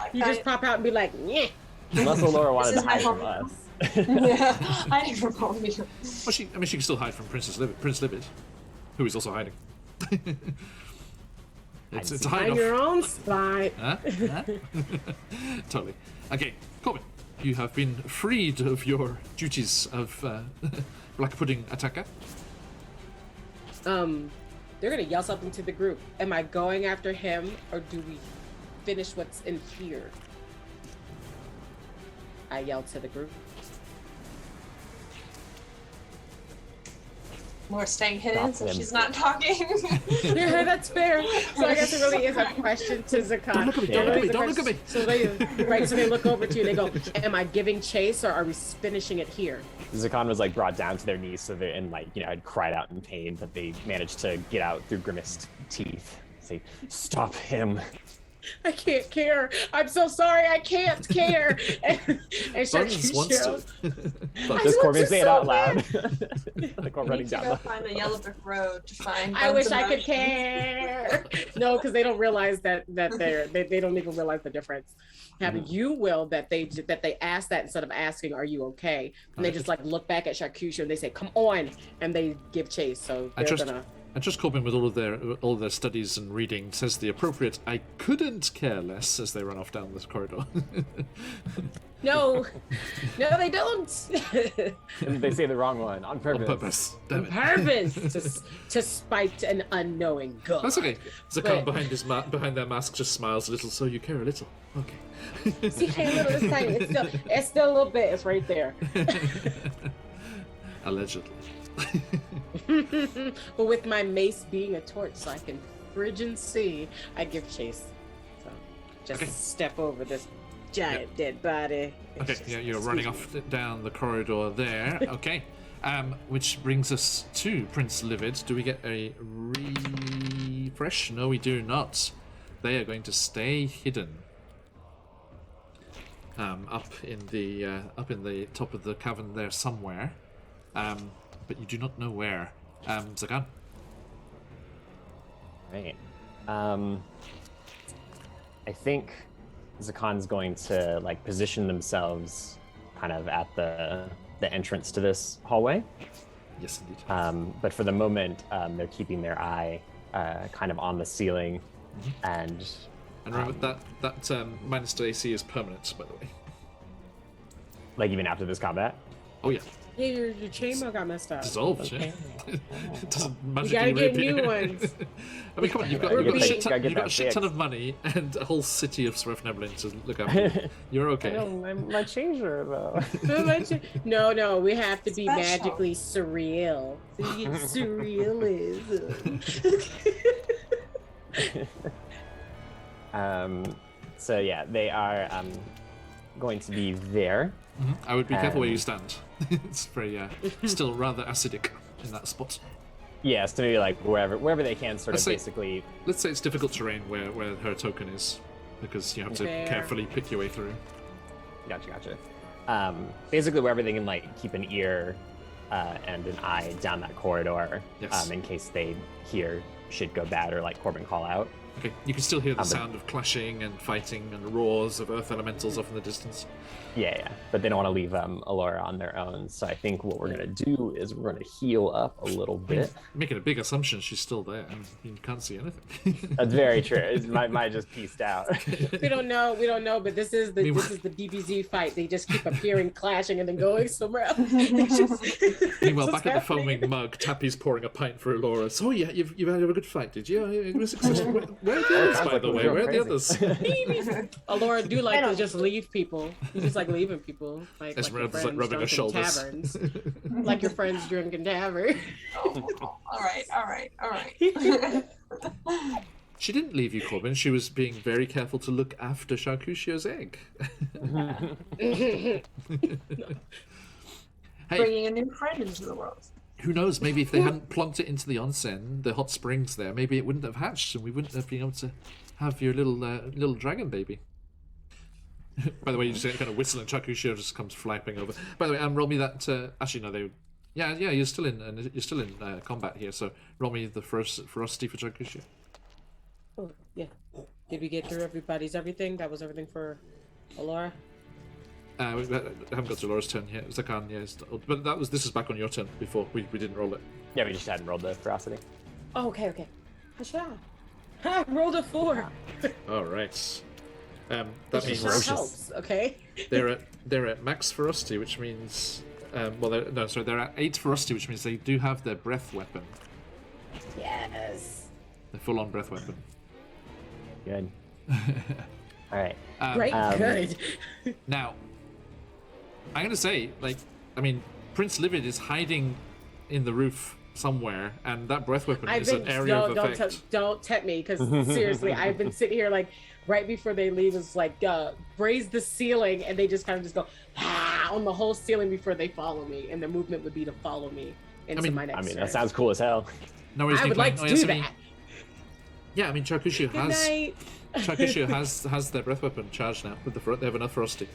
pop out and be like, yeah. Unless Laura wanted This to is my hide from home. us. Yeah, hiding from home. Well, she can still hide from Prince Livid, who is also hiding. It's a hide Find off. your own spot. Huh? Totally. Okay, Corbin, you have been freed of your duties of Black Pudding attacker. They're gonna yell something to the group. Am I going after him, or do we finish what's in here? I yelled to the group. More staying hidden Stop so him. she's not talking. Yeah, that's fair. So I guess it really is a question to Zakat. Don't look at me, don't look at me, don't look at me. So they look over to you and they go, am I giving chase, or are we finishing it here? Zakan was like brought down to their knees, so they had cried out in pain, but they managed to get out through grimaced teeth. Say, "Stop him!" I can't care. I'm so sorry. I can't care. And Buns wants to. Does Corbin say it so out loud? Like we're I running need to down go the. find the yellow brick road to find. I wish Buns I could emotions. care. No, because they don't realize that they don't even realize the difference. You will that they ask that instead of asking, "Are you okay?" And they just like look back at Charcuterie and they say, "Come on," and they give chase. So they're I trust Corbin, with all of their studies and reading, says the appropriate "I couldn't care less" as they run off down this corridor. No, they don't. They say the wrong one on purpose. On purpose. Damn it. Purpose to spite an unknowing god. That's okay. Zakan But- behind their mask just smiles a little. So you care a little. Okay. See, hey, little, it's tiny. It's still a little bit. It's right there. Allegedly. But with my mace being a torch, so I can bridge and see, I give chase. So just Okay. step over this giant dead body. It's Okay, just- yeah, you're running off down the corridor there. Okay, which brings us to Prince Livid. Do we get a refresh? No, we do not. They are going to stay hidden. Up in the top of the cavern there somewhere. but you do not know where. Zagan. Right. I think Zakan's going to like position themselves kind of at the entrance to this hallway. Yes, indeed. But for the moment, they're keeping their eye kind of on the ceiling, and remember that minus to AC is permanent, by the way. like even after this combat. Oh yeah, Yeah, your chainmail got messed up. dissolved. Okay. Yeah. It doesn't You magically gotta get reappear. new ones. I mean, come on, you've got, We're you've got, a, being- shit ton, gotta get you've got a that shit ton fixed. of money and a whole city of Swerfneblin to look after you. You're okay. my changer though. No, we have to be Special. magically surreal. So you get surrealism. So yeah, they are going to be there. I would be careful where you stand. It's very still rather acidic in that spot. Yes, to maybe like wherever they can sort Let's of say- basically. Let's say it's difficult terrain where her token is, because you have to Fair. carefully pick your way through. Gotcha. Basically wherever they can like keep an ear and an eye down that corridor, Yes. in case they hear shit go bad or like Corbin call out. Okay, you can still hear the But- sound of clashing and fighting and roars of earth elementals off in the distance. Yeah, but they don't want to leave Alora on their own. So I think what we're gonna do is we're gonna heal up a little bit. Making a big assumption she's still there and you can't see anything. That's very true. It might just pieced out. We don't know, but this is the Meanwhile- DBZ fight. They just keep appearing, clashing, and then going somewhere else. Meanwhile, That's back at the what's happening. foaming mug, Tappy's pouring a pint for Laura. So yeah, you've had a good fight, did you? It was successful. Where are the others, sounds by like the it was way? real Where are the crazy. others? Alora do I like to don't- just leave people. You just like leaving people, like your Esmeralda's like friends rubbing her drunk in shoulders. taverns, like your friends drunk in taverns. Oh, all right. She didn't leave you, Corbin. She was being very careful to look after Shakushio's egg. Hey, Bringing a new friend into the world. who knows? Maybe if they hadn't plonked it into the onsen, the hot springs there, maybe it wouldn't have hatched, and we wouldn't have been able to have your little dragon baby. By the way, you just kind of whistle, and Shakushio just comes flapping over. By the way, roll me that. Actually, no, they. Yeah, you're still in combat here. So roll me the first ferocity for Shakushio. Oh, yeah. Did we get through everybody's everything? That was everything for Alora? We haven't got to Laura's turn yet. Zakan, yes, but this is back on your turn. Before we didn't roll it. Yeah, we just hadn't rolled the ferocity. Oh, okay. Hasha. Ha! Rolled a 4. All right. That Which means just helps, okay? they're at max ferocity, which means they're at 8 ferocity, which means they do have their breath weapon. Yes. The full-on breath weapon. Good. All right. Great, good. Now, I'm gonna say, Prince Livid is hiding in the roof somewhere, and that breath weapon is an area of effect. Don't tempt me, because seriously, I've been sitting here like right before they leave is like raise the ceiling, and they just kind of just go on the whole ceiling before they follow me, and the movement would be to follow me into my next turn. That sounds cool as hell. No worries, I would like to do that. Yeah, I mean, Shakushio Good night. has their breath weapon charged now. They have enough ferocity,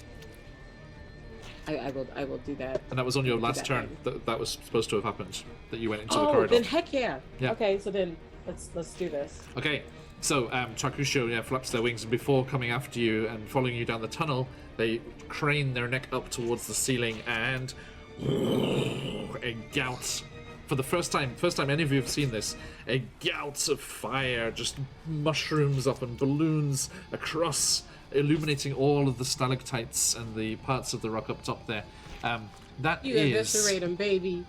I will do that. and that was on your I'll do last turn. then. That was supposed to have happened. That you went into the Oh, corridor. then heck yeah. Yeah. Okay, so then let's do this. Okay, so Shakushio flaps their wings, and before coming after you and following you down the tunnel, they crane their neck up towards the ceiling, and a gout. For the first time any of you have seen this, a gout of fire just mushrooms up and balloons across, illuminating all of the stalactites and the parts of the rock up top there. That You is. eviscerate him, baby.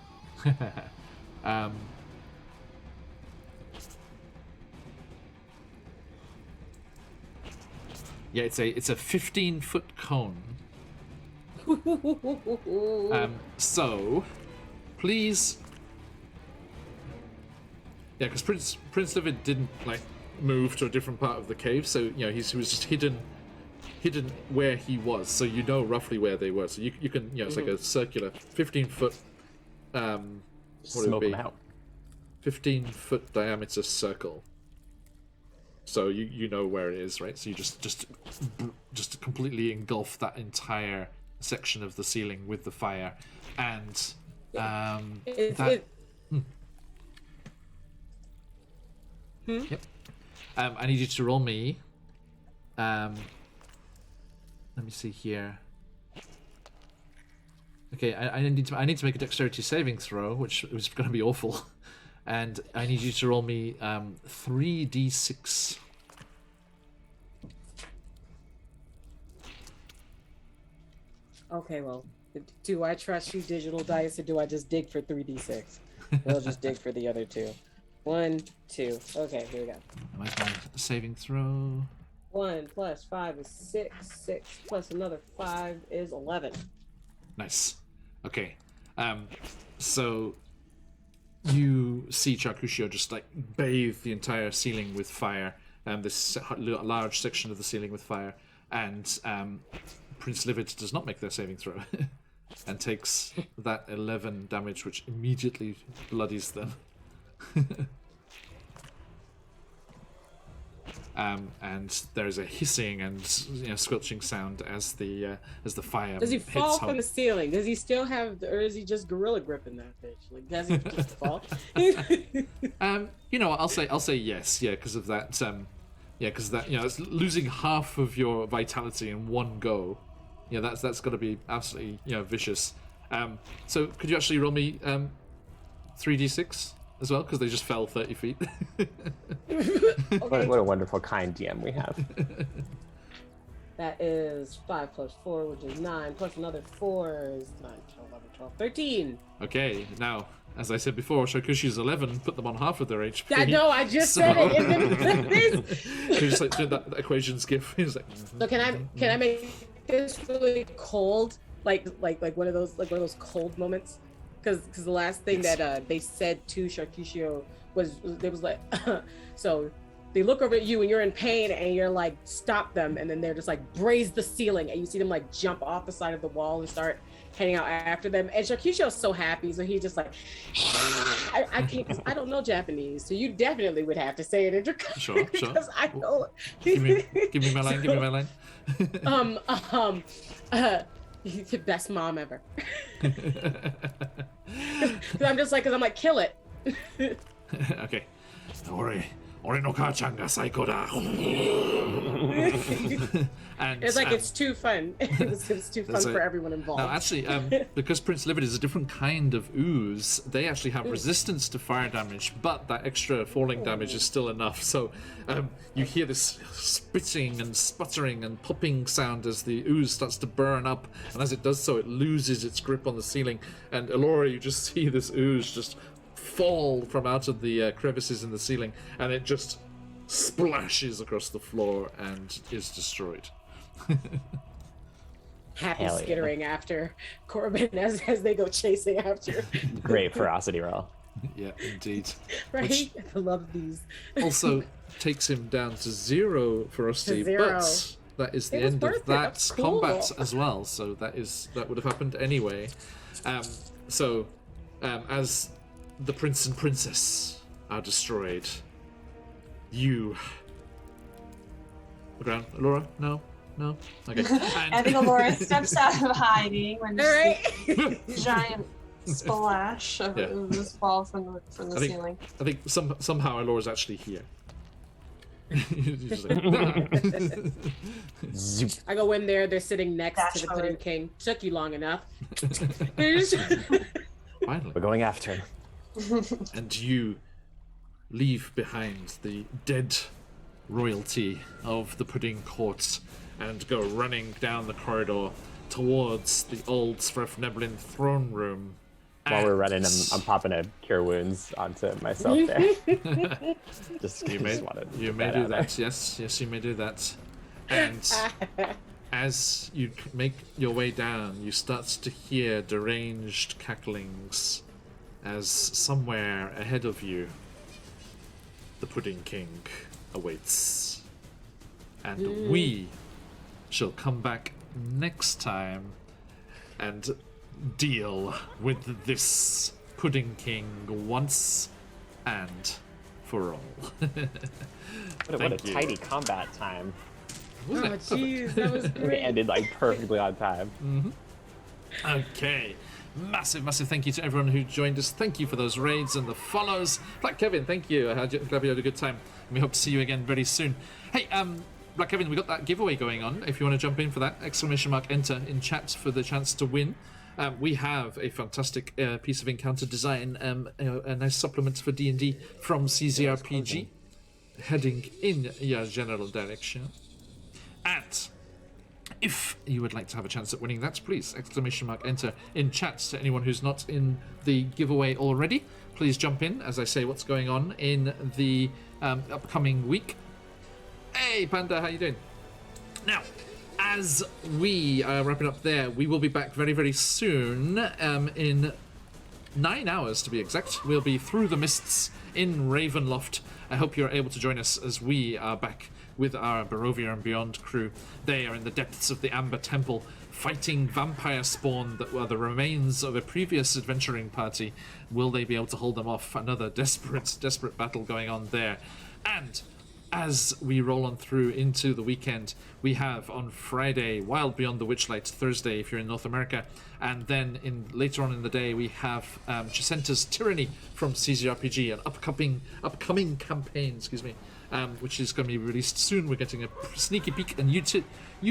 Yeah, it's a 15-foot cone. So, please. Yeah, because Prince David didn't move to a different part of the cave, so he was just hidden where he was. So you know roughly where they were. So you can it's like a circular 15-foot. What Smoke would it them be? out. 15-foot diameter circle. So you know where it is, right? So you just completely engulf that entire section of the ceiling with the fire, and That. Yep. I need you to roll me. Let me see here. Okay, I need to make a dexterity saving throw, which is going to be awful, and I need you to roll me 3d6. Okay, well, do I trust you, digital dice, or do I just dig for 3d6? I'll just dig for the other two. 1, 2. Okay, here we go. Where's my saving throw? 1 plus 5 is 6. 6 plus another 5 is 11. Nice. Okay. So you see Charcuccio just like bathe the entire ceiling with fire, this large section of the ceiling with fire, and Prince Livid does not make their saving throw and takes that 11 damage, which immediately bloodies them. And there's a hissing and squelching sound as the fire. Does he hits fall home. from the ceiling? Does he still have, or is he just gorilla gripping that bitch? Like, does he just fall? I'll say yes, yeah, because of that. Because that it's losing half of your vitality in one go. Yeah, that's got to be absolutely vicious. So could you actually roll me 3d6 as well, because they just fell 30 feet. Okay. What a wonderful, kind DM we have. That is 5 plus 4, which is 9, plus another 4 is 9, 12, 13. Okay, now, as I said before, Shakushi's 11 put them on half of their HP. I know, I just said it. He just like did that equation skip. He's like, So can I make this really cold, like one of those cold moments? Because the last thing that they said to Charcuccio was like, so they look over at you and you're in pain and you're like, stop them, and then they're just like, braze the ceiling, and you see them like jump off the side of the wall and start heading out after them. And Charcuccio's so happy, so he's just like, I can't, 'cause I don't know Japanese, so you definitely would have to say it in Draconic. Sure. Because I know. Give me my line. Give me my line. The best mom ever. I'm just like, because I'm like, kill it. Okay. Don't worry. Ore no ka-chan ga saiko da. And it's like it's too fun. It's too fun for everyone involved. Now, actually, because Prince Livid is a different kind of ooze, they actually have resistance to fire damage, but that extra falling damage is still enough. So you hear this spitting and sputtering and popping sound as the ooze starts to burn up, and as it does so, it loses its grip on the ceiling. And Elora, you just see this ooze just fall from out of the crevices in the ceiling, and it just splashes across the floor and is destroyed. Happy Hell yeah. skittering after Corbin as they go chasing after. Great ferocity roll. Yeah, indeed. Right? Which I love these. also takes him down to 0 ferocity, To 0. but that is the It was end worth of it. that That's cool. combat as well. So that would have happened anyway. As the prince and princess are destroyed, you. The ground, Laura? No. Okay. I think Alora steps out of hiding when All right. this giant splash of ooze fall from the ceiling. I think somehow Alora's actually here. Just like, Zoop. I go in there. They're sitting next to the Pudding forward. King. Took you long enough. finally. We're going after him. And you leave behind the dead royalty of the Pudding Court and go running down the corridor towards the old Svrefneblin throne room. While we're running, I'm popping a cure wounds onto myself there. You may do that. Yes, you may do that. And as you make your way down, you start to hear deranged cacklings as somewhere ahead of you, the Pudding King awaits. And we shall come back next time and deal with this Pudding King once and for all. What a tidy combat time. Oh, jeez, that was We great. ended like perfectly on time. Okay. massive thank you to everyone who joined us. Thank you for those raids and the follows. Black Kevin, thank you. Glad you had a good time. And we hope to see you again very soon. Hey, Black Kevin, we got that giveaway going on. If you want to jump in for that, ! Enter in chat for the chance to win. We have a fantastic piece of encounter design, a nice supplement for D&D from CZRPG, heading in your general direction. And if you would like to have a chance at winning that, please, ! Enter in chat to anyone who's not in the giveaway already. Please jump in as I say what's going on in the upcoming week. Hey, Panda, how you doing? Now, as we are wrapping up there, we will be back very, very soon, in 9 hours to be exact. We'll be through the mists in Ravenloft. I hope you're able to join us as we are back with our Barovia and Beyond crew. They are in the depths of the Amber Temple, fighting vampire spawn that were the remains of a previous adventuring party. Will they be able to hold them off? Another desperate battle going on there. And as we roll on through into the weekend, we have on Friday Wild Beyond the Witchlight, Thursday if you're in North America, and then later on in the day we have Jacinta's Tyranny from CZRPG, an upcoming campaign, which is going to be released soon. We're getting a sneaky peek, and you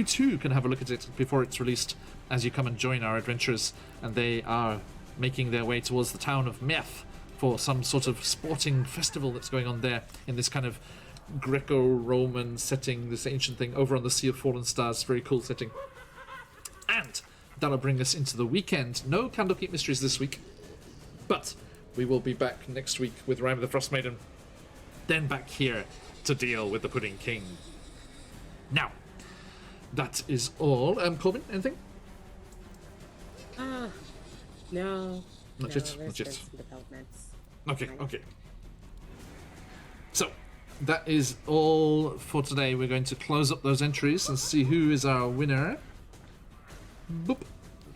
too can have a look at it before it's released as you come and join our adventurers, and they are making their way towards the town of Meth for some sort of sporting festival that's going on there in this kind of Greco-Roman setting, this ancient thing over on the Sea of Fallen Stars. Very cool setting. And that'll bring us into the weekend. No Candlekeep Mysteries this week, but we will be back next week with Rime of the Frost Maiden, then back here to deal with the Pudding King. Now, that is all. Corbin, anything? No. Not yet. Not yet. Some developments. Okay. So, that is all for today. We're going to close up those entries and see who is our winner. Boop.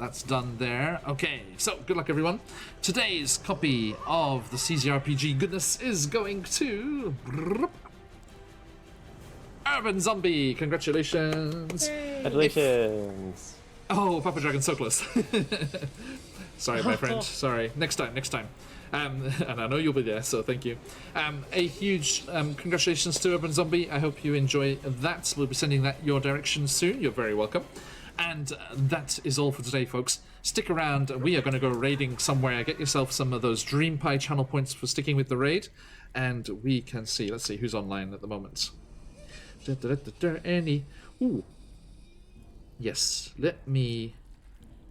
That's done there. Okay, so good luck everyone. Today's copy of the CZRPG goodness is going to Urban Zombie. Congratulations. Congratulations. Oh, Papa Dragon, so close. Sorry, my friend. Sorry. Next time. And I know you'll be there, so thank you. A huge congratulations to Urban Zombie. I hope you enjoy that. We'll be sending that your direction soon. You're very welcome. And that is all for today, folks. Stick around. We are going to go raiding somewhere. Get yourself some of those Dream Pie channel points for sticking with the raid. And we can see. Let's see who's online at the moment. Any. Ooh. Yes. Let's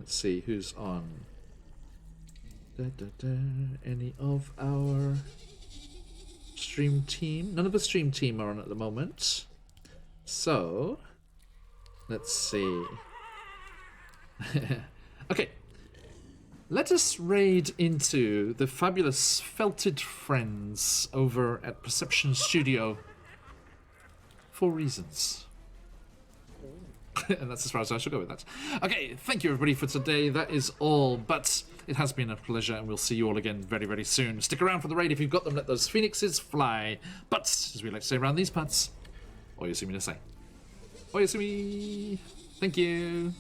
see who's on. Any of our stream team? None of the stream team are on at the moment. So, let's see. Okay. Let us raid into the fabulous Felted Friends over at Perception Studio for reasons. And that's as far as I shall go with that. Okay, thank you everybody for today. That is all, but it has been a pleasure, and we'll see you all again very, very soon. Stick around for the raid if you've got them. Let those phoenixes fly. But, as we like to say around these parts, Oyasumi na sai. Oyasumi! Thank you!